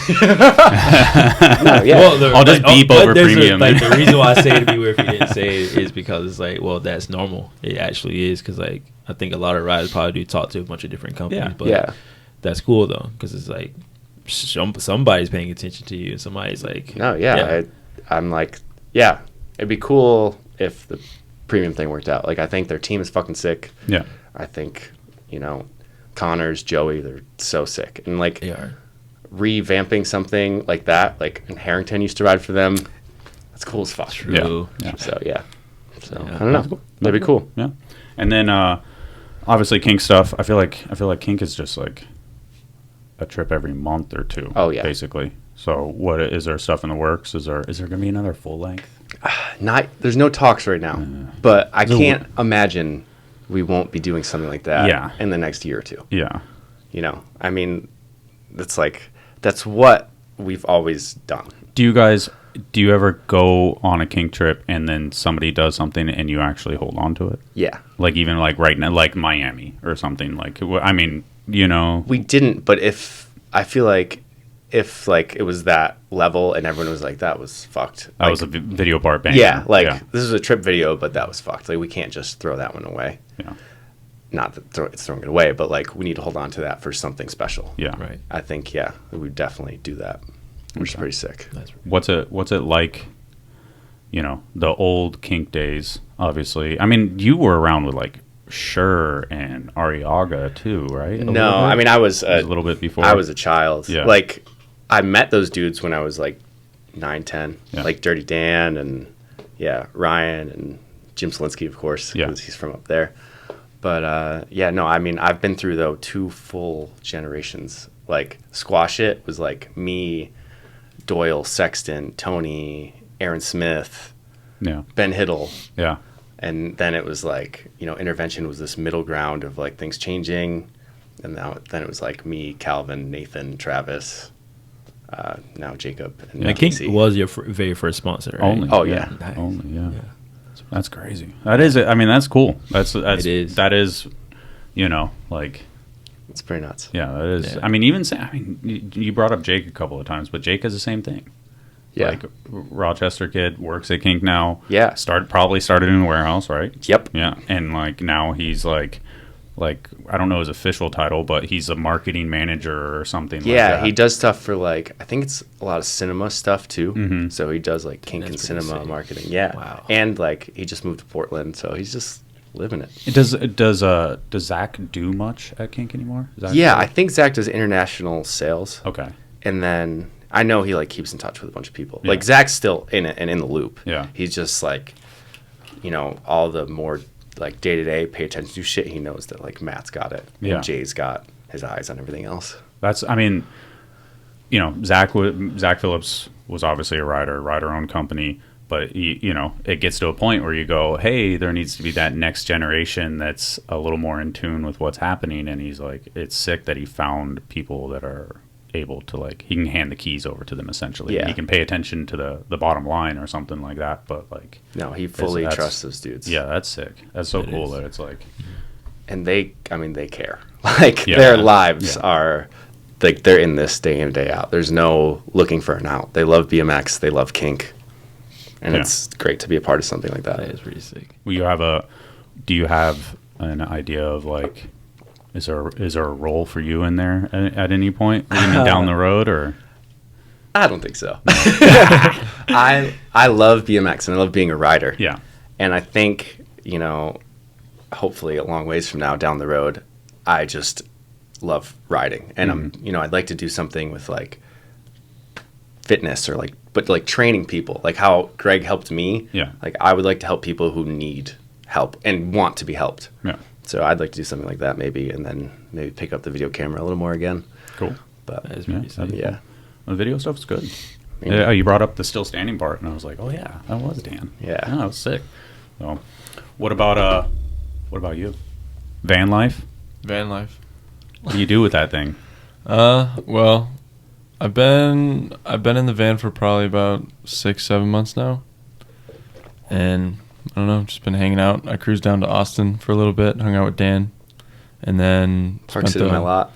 Speaker 3: No, yeah.
Speaker 1: I'll just beep over premium.
Speaker 2: The reason why I say it'd be weird if you didn't say it is because it's like, well, that's normal. It actually is because like I think a lot of riders probably do talk to a bunch of different companies,
Speaker 1: Yeah.
Speaker 2: but
Speaker 3: Yeah.
Speaker 2: that's cool though because it's like somebody's paying attention to you and somebody's like,
Speaker 3: No, yeah. I'm like, yeah, it'd be cool if the premium thing worked out. Like, I think their team is fucking sick.
Speaker 1: Yeah.
Speaker 3: I think, Connors, Joey, they're so sick. And like,
Speaker 2: they are.
Speaker 3: revamping something like that. Like in Harrington used to ride for them. That's cool as fuck.
Speaker 2: True.
Speaker 1: Yeah.
Speaker 3: So yeah. So
Speaker 2: Yeah.
Speaker 3: I don't know. That'd be cool.
Speaker 1: Yeah. And then obviously Kink stuff. I feel like Kink is just like a trip every month or two.
Speaker 3: Oh, yeah.
Speaker 1: Basically. So what is there stuff in the works? Is there gonna be another full length?
Speaker 3: There's no talks right now, but I can't imagine we won't be doing something like that in the next year or two.
Speaker 1: Yeah.
Speaker 3: You know, I mean, that's what we've always done.
Speaker 1: Do you ever go on a Kink trip and then somebody does something and you actually hold on to it?
Speaker 3: Yeah.
Speaker 1: Like even like right now, like Miami or something. Like I mean, you know,
Speaker 3: We didn't, but if like it was that level and everyone was like, that was fucked.
Speaker 1: that was a video part bang.
Speaker 3: Yeah, like this is a trip video, but that was fucked. Like we can't just throw that one away.
Speaker 1: Yeah.
Speaker 3: Not that it's throwing it away, but like we need to hold on to that for something special.
Speaker 1: Yeah.
Speaker 2: Right.
Speaker 3: I think we would definitely do that, which is pretty sick.
Speaker 2: That's
Speaker 1: What's it like, you know, the old Kink days, obviously. I mean, you were around with like Sure and Ariaga too, right?
Speaker 3: No, I mean I was
Speaker 1: a little bit before.
Speaker 3: I was a child.
Speaker 1: Yeah.
Speaker 3: Like I met those dudes when I was like 9, 10.
Speaker 1: Yeah.
Speaker 3: Like Dirty Dan and Ryan and Jim Selinsky, of course,
Speaker 1: Yeah.
Speaker 3: because he's from up there. But no, I mean I've been through though 2 full generations. Like Squash It was like me, Doyle, Sexton, Tony, Aaron Smith,
Speaker 1: Yeah.
Speaker 3: Ben Hiddle.
Speaker 1: Yeah.
Speaker 3: And then it was like, you know, Intervention was this middle ground of like things changing. And then it was like me, Calvin, Nathan, Travis, now Jacob. And
Speaker 2: And Kink
Speaker 3: Casey.
Speaker 2: was your very first sponsor, right?
Speaker 1: Only.
Speaker 3: Oh, yeah.
Speaker 2: Nice.
Speaker 1: Only. Yeah. That's crazy. That is. I mean, that's cool.
Speaker 2: It is.
Speaker 1: That is. You know, like.
Speaker 3: It's pretty nuts.
Speaker 1: Yeah, that is.
Speaker 2: Yeah.
Speaker 1: I mean, you brought up Jake a couple of times, but Jake has the same thing.
Speaker 3: Yeah.
Speaker 1: Like Rochester kid, works at Kink now.
Speaker 3: Yeah.
Speaker 1: Probably started in a warehouse, right?
Speaker 3: Yep.
Speaker 1: Yeah, and like now he's like I don't know his official title, but he's a marketing manager or something. like that.
Speaker 3: He does stuff for like, I think it's a lot of cinema stuff too.
Speaker 1: Mhm.
Speaker 3: So he does like Kink and
Speaker 2: That's pretty
Speaker 3: cinema
Speaker 2: sick.
Speaker 3: marketing. Yeah.
Speaker 2: Wow.
Speaker 3: And like he just moved to Portland, so he's just living it.
Speaker 1: Does Zach do much at Kink anymore? Zach
Speaker 3: Yeah, I think Zach does international sales.
Speaker 1: Okay.
Speaker 3: And then I know he like keeps in touch with a bunch of people.
Speaker 1: Yeah.
Speaker 3: Like Zach's still in it and in the loop.
Speaker 1: Yeah.
Speaker 3: He's just like, you know, all the more like day to day pay attention to shit. He knows that like Matt's got it.
Speaker 1: Yeah.
Speaker 3: And Jay's got his eyes on everything else.
Speaker 1: That's. I mean, you know, Zach Phillips was obviously a rider-owned company, but you know, it gets to a point where you go, hey, there needs to be that next generation that's a little more in tune with what's happening. And he's like, it's sick that he found people that are able to like, he can hand the keys over to them essentially.
Speaker 3: Yeah.
Speaker 1: He can pay attention to the bottom line or something like that. But like,
Speaker 3: No, he fully
Speaker 1: that's-
Speaker 3: trusts those dudes.
Speaker 1: yeah, that's sick. That's so
Speaker 2: It
Speaker 1: cool
Speaker 2: is.
Speaker 1: that it's like,
Speaker 3: And they care. Like
Speaker 1: Yeah.
Speaker 3: their lives
Speaker 1: Yeah.
Speaker 3: are like they're in this day in and day out. There's no looking for an out. They love BMX. They love Kink. And
Speaker 1: Yeah.
Speaker 3: it's great to be a part of something like
Speaker 2: That
Speaker 3: that.
Speaker 2: is pretty sick.
Speaker 1: do you have an idea of like, is there a role for you in there at any point? Even down the road or?
Speaker 3: I don't think so. I love BMX and I love being a rider.
Speaker 1: Yeah.
Speaker 3: And I think, you know, hopefully a long ways from now down the road, I just love riding. And you know, I'd like to do something with like fitness or like, but like training people, like how Greg helped me.
Speaker 1: Yeah.
Speaker 3: Like I would like to help people who need help and want to be helped.
Speaker 1: Yeah.
Speaker 3: So I'd like to do something like that maybe, and then maybe pick up the video camera a little more again.
Speaker 1: Cool.
Speaker 3: But
Speaker 2: That is
Speaker 1: Yeah,
Speaker 2: pretty sick.
Speaker 1: that'd be
Speaker 3: yeah,
Speaker 1: The video stuff's good.
Speaker 3: Yeah.
Speaker 1: Yeah, you brought up the still standing part, and I was like, oh yeah, that was Dan.
Speaker 3: Yeah.
Speaker 1: that was sick. So, what about you? Van life?
Speaker 4: Van life.
Speaker 1: What do you do with that thing?
Speaker 4: Well, I've been in the van for probably about 6-7 months now, and I don't know, just been hanging out. I cruised down to Austin for a little bit, hung out with Dan, and then
Speaker 3: parks it in my lot.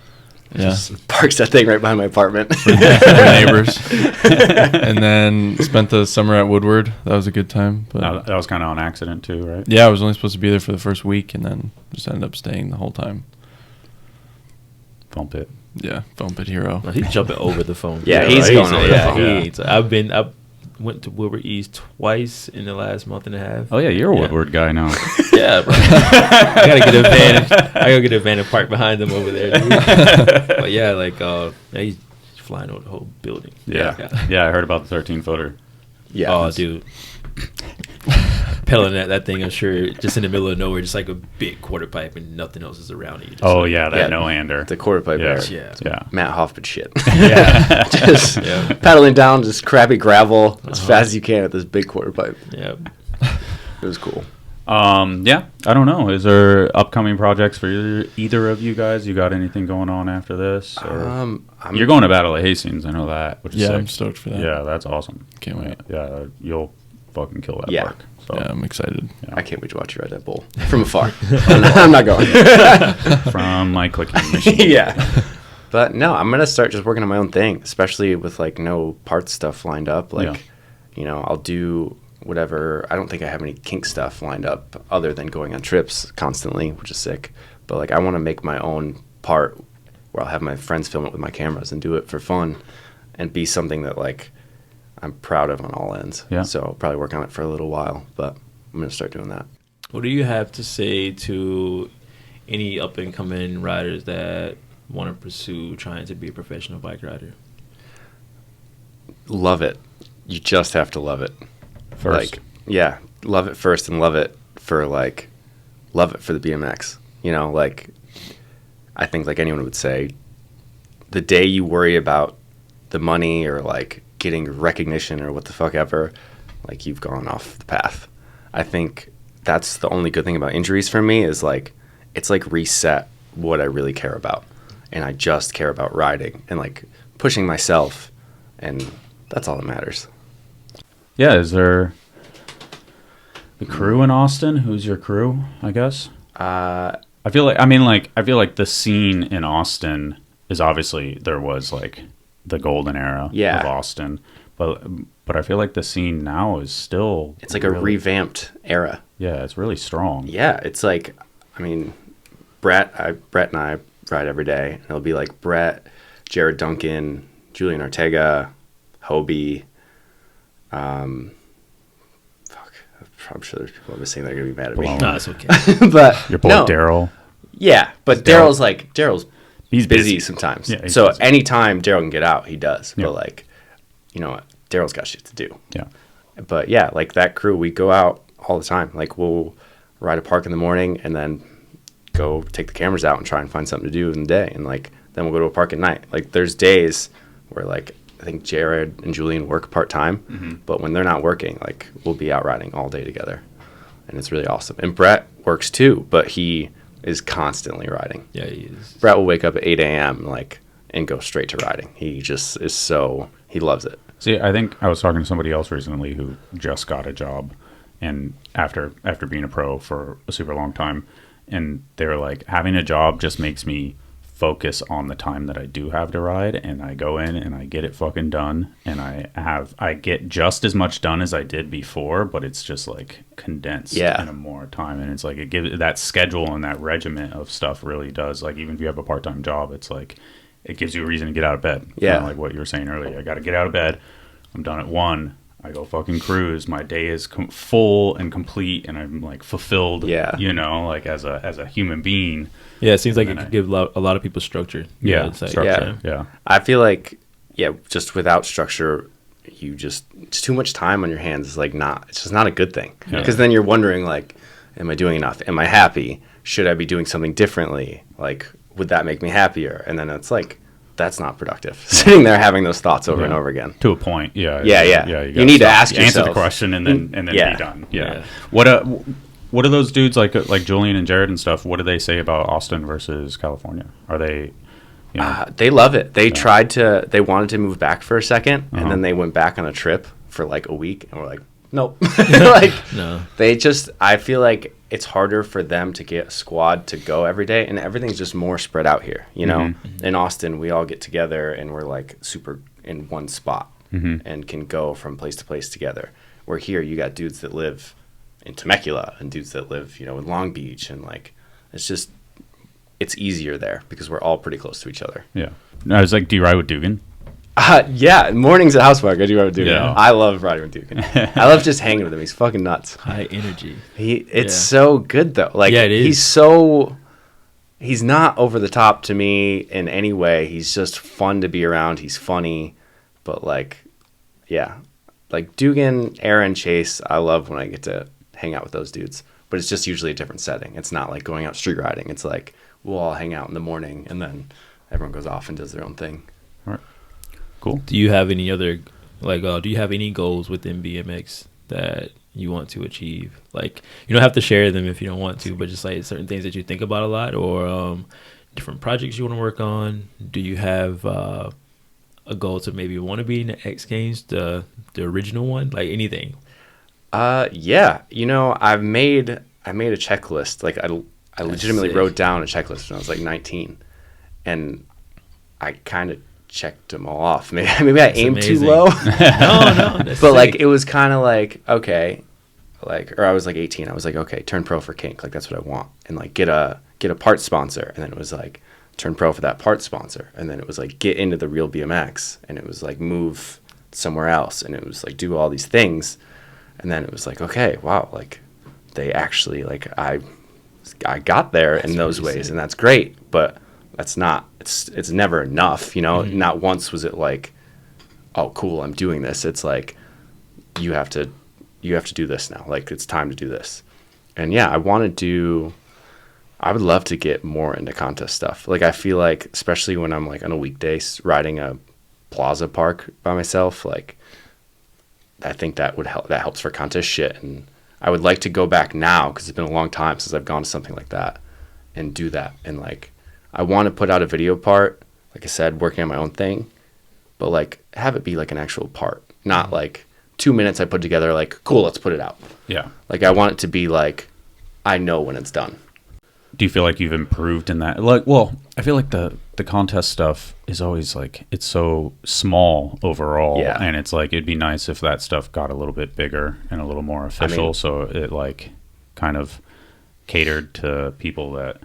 Speaker 4: Yeah,
Speaker 3: Just parks that thing right behind my apartment.
Speaker 4: for neighbors, and then spent the summer at Woodward. That was a good time. But
Speaker 1: That was kind of on accident too, right?
Speaker 4: yeah, I was only supposed to be there for the first week, and then just ended up staying the whole time.
Speaker 1: Bump it.
Speaker 4: Yeah, phone pit hero.
Speaker 2: No, he's jumping over the phone.
Speaker 3: Yeah, he's going over the phone.
Speaker 2: I went to Wilbur East twice in the last month and a half.
Speaker 1: Oh yeah, you're a
Speaker 2: Yeah.
Speaker 1: Woodward guy now.
Speaker 2: Yeah, bro. I gotta get a van. I gotta get a van and park behind them over there, dude. But yeah, like he's flying over the whole building.
Speaker 1: Yeah. Yeah, I heard about the 13-footer.
Speaker 3: Yeah.
Speaker 2: Oh, dude. Pedaling that thing, I'm sure, just in the middle of nowhere, just like a big quarter pipe and nothing else is around it.
Speaker 1: Oh, yeah, that no-hander.
Speaker 3: The quarter pipe
Speaker 1: Yeah.
Speaker 3: air.
Speaker 2: Yeah.
Speaker 3: Matt Hoffman shit.
Speaker 1: Yeah.
Speaker 3: Just pedaling down just crappy gravel as fast as you can at this big quarter pipe.
Speaker 2: Yeah.
Speaker 3: It was cool.
Speaker 1: Yeah, I don't know. Is there upcoming projects for either of you guys? You got anything going on after this? Or you're going to Battle of Hastings, I know that. Which is
Speaker 4: Yeah,
Speaker 1: sick.
Speaker 4: I'm stoked for that.
Speaker 1: Yeah, that's awesome.
Speaker 4: Can't wait.
Speaker 1: Yeah, you'll fucking kill that
Speaker 3: Yeah.
Speaker 1: park. So.
Speaker 4: Yeah, I'm excited.
Speaker 3: I can't wait to watch you ride that bull from afar. I'm not going.
Speaker 1: From my clicking machine.
Speaker 3: Yeah. But no, I'm going to start just working on my own thing, especially with like no parts stuff lined up. Like, I'll do whatever. I don't think I have any kink stuff lined up other than going on trips constantly, which is sick. But like, I want to make my own part where I'll have my friends film it with my cameras and do it for fun and be something that like I'm proud of on all ends.
Speaker 1: Yeah.
Speaker 3: So I'll probably work on it for a little while, but I'm going to start doing that.
Speaker 2: What do you have to say to any up-and-coming riders that want to pursue trying to be a professional bike rider?
Speaker 3: Love it. You just have to love it.
Speaker 1: First.
Speaker 3: Like, love it first and love it for the BMX. I think like anyone would say, the day you worry about the money or like getting recognition or what the fuck ever, like you've gone off the path. I think that's the only good thing about injuries for me is like, it's like reset what I really care about. And I just care about riding and like pushing myself, and that's all that matters.
Speaker 1: Yeah, is there the crew in Austin? Who's your crew, I guess? I feel like the scene in Austin is obviously, there was like the golden era of Austin, but I feel like the scene now is still,
Speaker 3: it's like really, a revamped era.
Speaker 1: Yeah, it's really strong.
Speaker 3: Yeah, it's like, I mean, Brett and I ride every day, and it'll be like Brett, Jared Duncan, Julian Ortega, Hobie. I'm sure there's people listening that are gonna be mad at me.
Speaker 2: No, it's okay.
Speaker 3: But
Speaker 1: Your boy Daryl.
Speaker 3: Yeah, but Daryl's
Speaker 1: He's
Speaker 3: busy sometimes.
Speaker 1: Yeah,
Speaker 3: so
Speaker 1: busy.
Speaker 3: Anytime Daryl can get out, he does.
Speaker 1: Yeah.
Speaker 3: But like, you know what? Daryl's got shit to do.
Speaker 1: Yeah.
Speaker 3: But yeah, like that crew, we go out all the time. Like we'll ride a park in the morning and then go take the cameras out and try and find something to do in the day. And like, then we'll go to a park at night. Like there's days where like, I think Jared and Julian work part-time, but when they're not working, like we'll be out riding all day together. And it's really awesome. And Brett works too, but he is constantly riding.
Speaker 2: Yeah, he is.
Speaker 3: Brett will wake up at 8 a.m. like and go straight to riding. He just is he loves it.
Speaker 1: See, I think I was talking to somebody else recently who just got a job, and after being a pro for a super long time, and they were like, having a job just makes me focus on the time that I do have to ride, and I go in and I get it fucking done, and I get just as much done as I did before, but it's just like condensed in a more time, and it's like it gives that schedule and that regiment of stuff really does, like even if you have a part-time job, it's like it gives you a reason to get out of bed.
Speaker 3: Yeah,
Speaker 1: like what you were saying earlier, I got to get out of bed. I'm done at 1. I go fucking cruise. My day is full and complete, and I'm like fulfilled.
Speaker 3: Yeah,
Speaker 1: you know, like as a human being.
Speaker 2: Yeah, it seems like it could give a lot of people structure.
Speaker 1: Yeah,
Speaker 2: it's like,
Speaker 1: structure. Yeah.
Speaker 3: I feel like just without structure, it's too much time on your hands is like it's just not a good thing. Because then you're wondering like, am I doing enough? Am I happy? Should I be doing something differently? Like, would that make me happier? And then it's like, that's not productive. Sitting there having those thoughts over and over again.
Speaker 1: To a point, yeah.
Speaker 3: You need to ask yourself.
Speaker 1: Answer the question and then be done. Yeah. What are those dudes like Julian and Jared and stuff? What do they say about Austin versus California? Are they? You know,
Speaker 3: they love it. They they wanted to move back for a second, and then they went back on a trip for like a week, and we're like, nope. Like,
Speaker 2: no.
Speaker 3: I feel like it's harder for them to get a squad to go every day, and everything's just more spread out here. You know, in Austin, we all get together and we're like super in one spot and can go from place to place together. Where here, you got dudes that live in Temecula and dudes that live, in Long Beach, and like it's easier there because we're all pretty close to each other.
Speaker 1: Yeah. I was like, do you ride with Dugan?
Speaker 3: Yeah, mornings at House Park, I do ride with Dugan.
Speaker 1: Yeah.
Speaker 3: I love riding with Dugan. I love just hanging with him. He's fucking nuts.
Speaker 2: High energy.
Speaker 3: It's so good though. Like,
Speaker 2: it is.
Speaker 3: He's so he's not over the top to me in any way. He's just fun to be around. He's funny, but like, yeah, like Dugan, Aaron, Chase. I love when I get to hang out with those dudes, but it's just usually a different setting. It's not like going out street riding. It's like we'll all hang out in the morning and then everyone goes off and does their own thing.
Speaker 1: All right. Cool.
Speaker 2: Do you have any other do you have any goals within BMX that you want to achieve? Like, you don't have to share them if you don't want to, but just like certain things that you think about a lot, or different projects you want to work on. Do you have a goal to maybe want to be in the X Games, the original one, like anything?
Speaker 3: Yeah, you know, I made a checklist. Like I legitimately wrote down a checklist when I was like 19, and I kind of checked them all off. Maybe I aimed too low.
Speaker 2: No, that's
Speaker 3: but
Speaker 2: sick.
Speaker 3: like it was kind of like, okay, like, or I was like 18. I was like, okay, turn pro for Kink. Like that's what I want, and like get a part sponsor. And then it was like turn pro for that part sponsor. And then it was like get into the real BMX, and it was like move somewhere else, and it was like do all these things. And then it was like, okay, wow, like they actually like I got there in those ways, sick. And that's great, but that's not, it's never enough, you know. Mm-hmm. Not once was it like, oh cool, I'm doing this. It's like you have to do this now, like it's time to do this. And yeah, I would love to get more into contest stuff. Like I feel like, especially when I'm like on a weekday riding a plaza park by myself, like I think that would help. That helps for contest shit. And I would like to go back now, because it's been a long time since I've gone to something like that, and do that. And like I want to put out a video part, like I said, working on my own thing, but like have it be like an actual part, not like 2 minutes I put together, like, cool, let's put it out.
Speaker 1: Yeah.
Speaker 3: Like I want it to be like, I know when it's done.
Speaker 1: Do you feel like you've improved in that? Like, well, I feel like the contest stuff is always like, it's so small overall.
Speaker 3: Yeah.
Speaker 1: And it's like, it'd be nice if that stuff got a little bit bigger and a little more official. I mean, so it like kind of catered to people that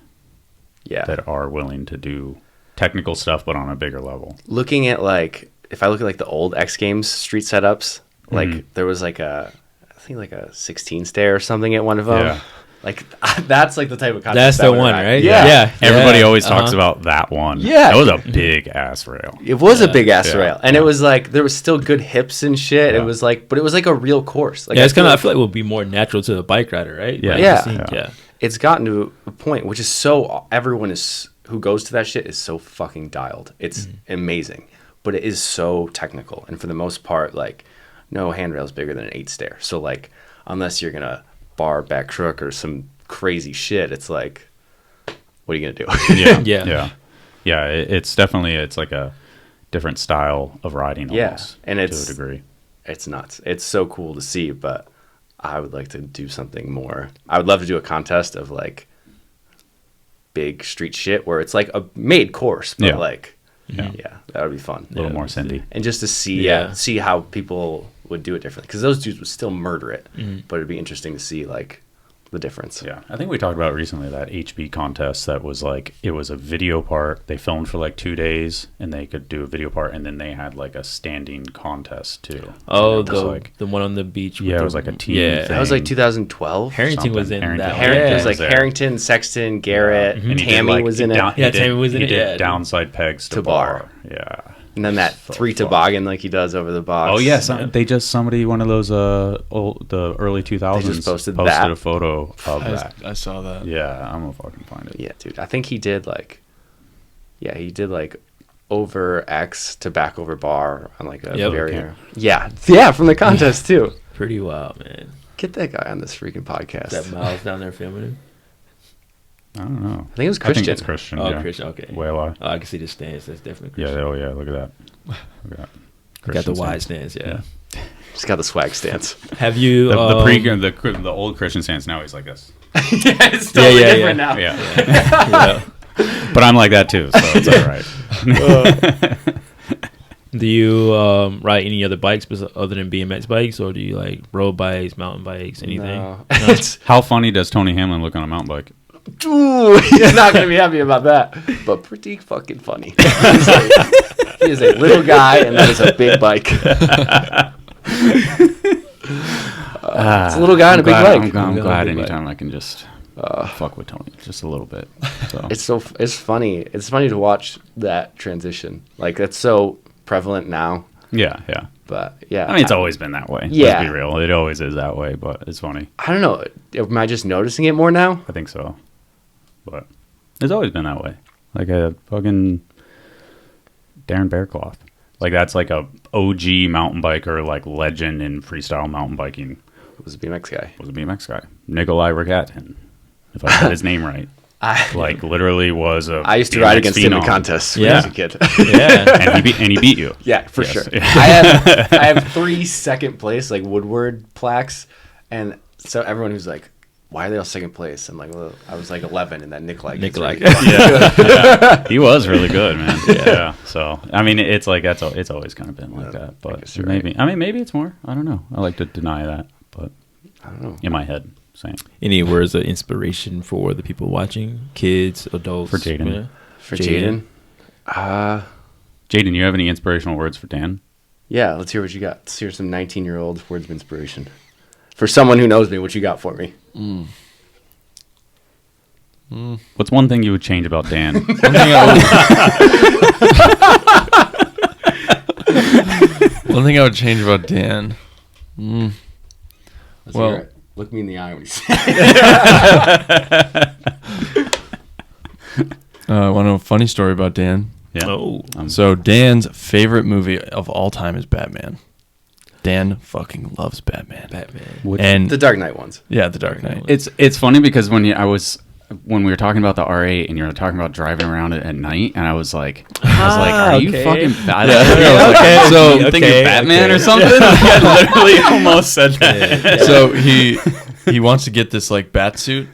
Speaker 1: are willing to do technical stuff, but on a bigger level.
Speaker 3: Looking at like, if I look at like the old X Games street setups, like there was like I think like a 16 stair or something at one of them. Yeah. Like that's like the type of contest.
Speaker 2: That's the one, right?
Speaker 3: Yeah.
Speaker 1: Everybody always talks about that one.
Speaker 3: Yeah.
Speaker 1: That was a big ass rail.
Speaker 3: It was a big ass rail. And it was like, there was still good hips and shit. Yeah. It was like, but it was like a real course. Like,
Speaker 2: it's kind of, I feel like it would be more natural to the bike rider, right?
Speaker 1: Yeah.
Speaker 2: Like,
Speaker 3: yeah. It's gotten to a point, which is so, everyone who goes to that shit is so fucking dialed. It's amazing, but it is so technical. And for the most part, like no handrail is bigger than an 8 stair. So like, unless you're going to bar back crook or some crazy shit, it's like, what are you gonna do?
Speaker 1: Yeah. It's definitely, it's like a different style of riding almost,
Speaker 3: and it's
Speaker 1: to a degree.
Speaker 3: It's nuts. It's so cool to see, but I would like to do something more. I would love to do a contest of like big street shit where it's like a made course, but like that would be fun.
Speaker 1: A little more Cindy,
Speaker 3: and just to see how people would do it differently, because those dudes would still murder it, but it'd be interesting to see like the difference.
Speaker 1: Yeah, I think we talked about recently that HB contest that was like, it was a video part. They filmed for like 2 days, and they could do a video part, and then they had like a standing contest too.
Speaker 2: Oh, the one on the beach.
Speaker 1: Yeah, it was like a team thing.
Speaker 3: That was like 2012.
Speaker 2: Harrington was in that.
Speaker 3: It was like Harrington, Sexton, Garrett, and Tammy was in it.
Speaker 2: Tammy was in it.
Speaker 1: He did downside pegs to bar. Yeah.
Speaker 3: And then that so 3 toboggan like he does over the box.
Speaker 1: Oh yeah, somebody one of those the early 2000s
Speaker 3: just posted
Speaker 1: a photo of that.
Speaker 4: I saw that.
Speaker 1: Yeah, I'm gonna fucking find it.
Speaker 3: Yeah, dude. I think he did like over X to back over bar on like a barrier. Yeah, from the contest too.
Speaker 2: Pretty wild, man.
Speaker 3: Get that guy on this freaking podcast.
Speaker 2: That Miles down there filming him.
Speaker 1: I don't know.
Speaker 3: I think it was Christian.
Speaker 1: I think it's Christian.
Speaker 2: Oh, Christian. Okay.
Speaker 1: Whale.
Speaker 2: I can see the stance. That's definitely Christian.
Speaker 1: Yeah. Oh, yeah. Look at that.
Speaker 2: Got the wide stance. Yeah.
Speaker 3: Just got the swag stance.
Speaker 2: Have you
Speaker 1: the old Christian stance? Now he's like this.
Speaker 3: It's totally different now.
Speaker 1: Yeah. But I'm like that too, so it's all right.
Speaker 2: Do you ride any other bikes other than BMX bikes, or do you like road bikes, mountain bikes, anything?
Speaker 3: No.
Speaker 1: How funny does Tony Hamlin look on a mountain bike?
Speaker 3: Ooh, he's not going to be happy about that, but pretty fucking funny. He is a little guy, and that is a big bike. It's a little guy and a big bike.
Speaker 1: I'm glad anytime I can just fuck with Tony just a little bit. So
Speaker 3: It's funny. It's funny to watch that transition. Like that's so prevalent now.
Speaker 1: yeah.
Speaker 3: But yeah,
Speaker 1: I mean, it's always been that way.
Speaker 3: Yeah.
Speaker 1: Let's be real. It always is that way, but it's funny.
Speaker 3: I don't know. Am I just noticing it more now?
Speaker 1: I think so. But it's always been that way. Like a fucking Darren Bearcloth. Like that's like a OG mountain biker, like legend in freestyle mountain biking.
Speaker 3: It was a BMX guy.
Speaker 1: Was a BMX guy. Nikolai Rogatin, if I said his name right. Like literally was a.
Speaker 3: I used to
Speaker 1: BMX
Speaker 3: ride against him in
Speaker 1: phenom.
Speaker 3: contests when I
Speaker 2: Yeah.
Speaker 3: was a kid.
Speaker 2: Yeah.
Speaker 1: And he beat you.
Speaker 3: Yeah, for
Speaker 1: Yes.
Speaker 3: sure.
Speaker 1: Yeah.
Speaker 3: I have 3 second place like Woodward plaques, and so everyone who's like, "Why are they all second place?" I'm like, "Well, I was like 11, and that Nikolai.
Speaker 2: Nikolai.
Speaker 1: Yeah. He was really good, man. Yeah. So I mean, it's like it's always kind of been like that. But
Speaker 3: guess you're
Speaker 1: maybe maybe it's more. I don't know. I like to deny that, but
Speaker 3: I don't know.
Speaker 1: in my head, same.
Speaker 2: Any words of inspiration for the people watching, kids, adults?
Speaker 1: For Jayden.
Speaker 2: Yeah.
Speaker 3: For Jayden,
Speaker 1: Jayden, you have any inspirational words for Dan?
Speaker 3: yeah, let's hear what you got. Let's hear some 19-year-old words of inspiration. For someone who knows me, what you got for me?
Speaker 1: What's one thing you would change about Dan?
Speaker 4: One thing I would change about Dan.
Speaker 3: Let's
Speaker 4: Well-
Speaker 3: hear it. Look me in the eye when you say
Speaker 4: I want to know a funny story about Dan.
Speaker 1: Yeah.
Speaker 2: Oh.
Speaker 4: So Dan's favorite movie of all time is Batman. Dan fucking loves Batman.
Speaker 2: Batman.
Speaker 4: And
Speaker 3: the Dark Knight ones.
Speaker 4: yeah, The Dark Knight.
Speaker 1: It's funny because when we were talking about the R8 and you were talking about driving around it at night, and I was like, are you
Speaker 2: okay.
Speaker 1: fucking bad?
Speaker 2: Okay.
Speaker 1: So
Speaker 2: Okay,
Speaker 1: thinking Batman
Speaker 2: okay.
Speaker 1: or something? Like, I literally almost said that.
Speaker 4: So he wants to get this like bat suit.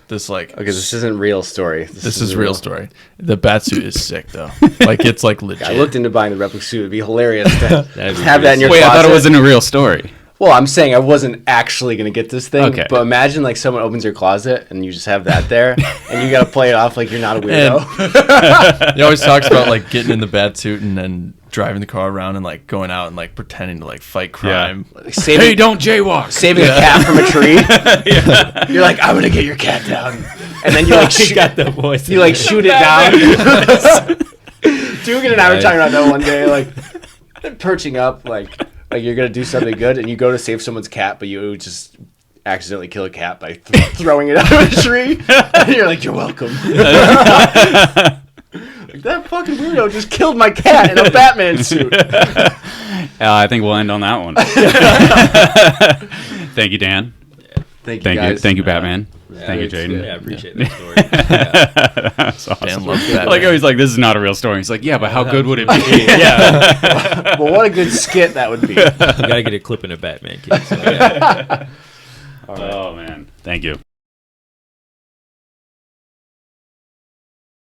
Speaker 4: This like
Speaker 3: Okay, this isn't real story.
Speaker 4: this is real story. The bat suit is sick though. Like it's like legit.
Speaker 3: I looked into buying the replica suit. It'd be hilarious to
Speaker 2: That'd be
Speaker 3: have that in your
Speaker 1: Wait, I
Speaker 3: closet.
Speaker 1: thought it wasn't a real story.
Speaker 3: Well, I'm saying I wasn't actually going to get this thing.
Speaker 1: Okay.
Speaker 3: But imagine like someone opens your closet and you just have that there and you got to play it off like you're not a weirdo.
Speaker 4: He always talks about like getting in the bat suit and then driving the car around and like going out and like pretending to like fight crime.
Speaker 3: Like, saving,
Speaker 1: don't jaywalk.
Speaker 3: saving a cat from a tree. You're like, I'm going to get your cat down. And then you like,
Speaker 2: got the voice.
Speaker 3: you like shoot it down. Dugan and I were talking about that one day, like perching up, like you're going to do something good and you go to save someone's cat, but you just accidentally kill a cat by throwing it out of a tree. And you're like, you're welcome. Like, that fucking weirdo just killed my cat in a Batman suit.
Speaker 1: I think we'll end on that one. Thank you, Dan.
Speaker 3: Thank you,
Speaker 1: Thank
Speaker 3: guys.
Speaker 1: you. Thank you, Batman. Thank you,
Speaker 3: it's
Speaker 1: Jayden.
Speaker 2: Yeah, I appreciate that story.
Speaker 1: That's awesome.
Speaker 4: Dan loves Batman.
Speaker 1: Like, he's like, this is not a real story. He's like, yeah, but how good would it be?
Speaker 2: Yeah.
Speaker 3: Well, what a good skit that would be.
Speaker 2: You gotta get a clip in a Batman kid. So, yeah.
Speaker 1: Oh, man. Thank you.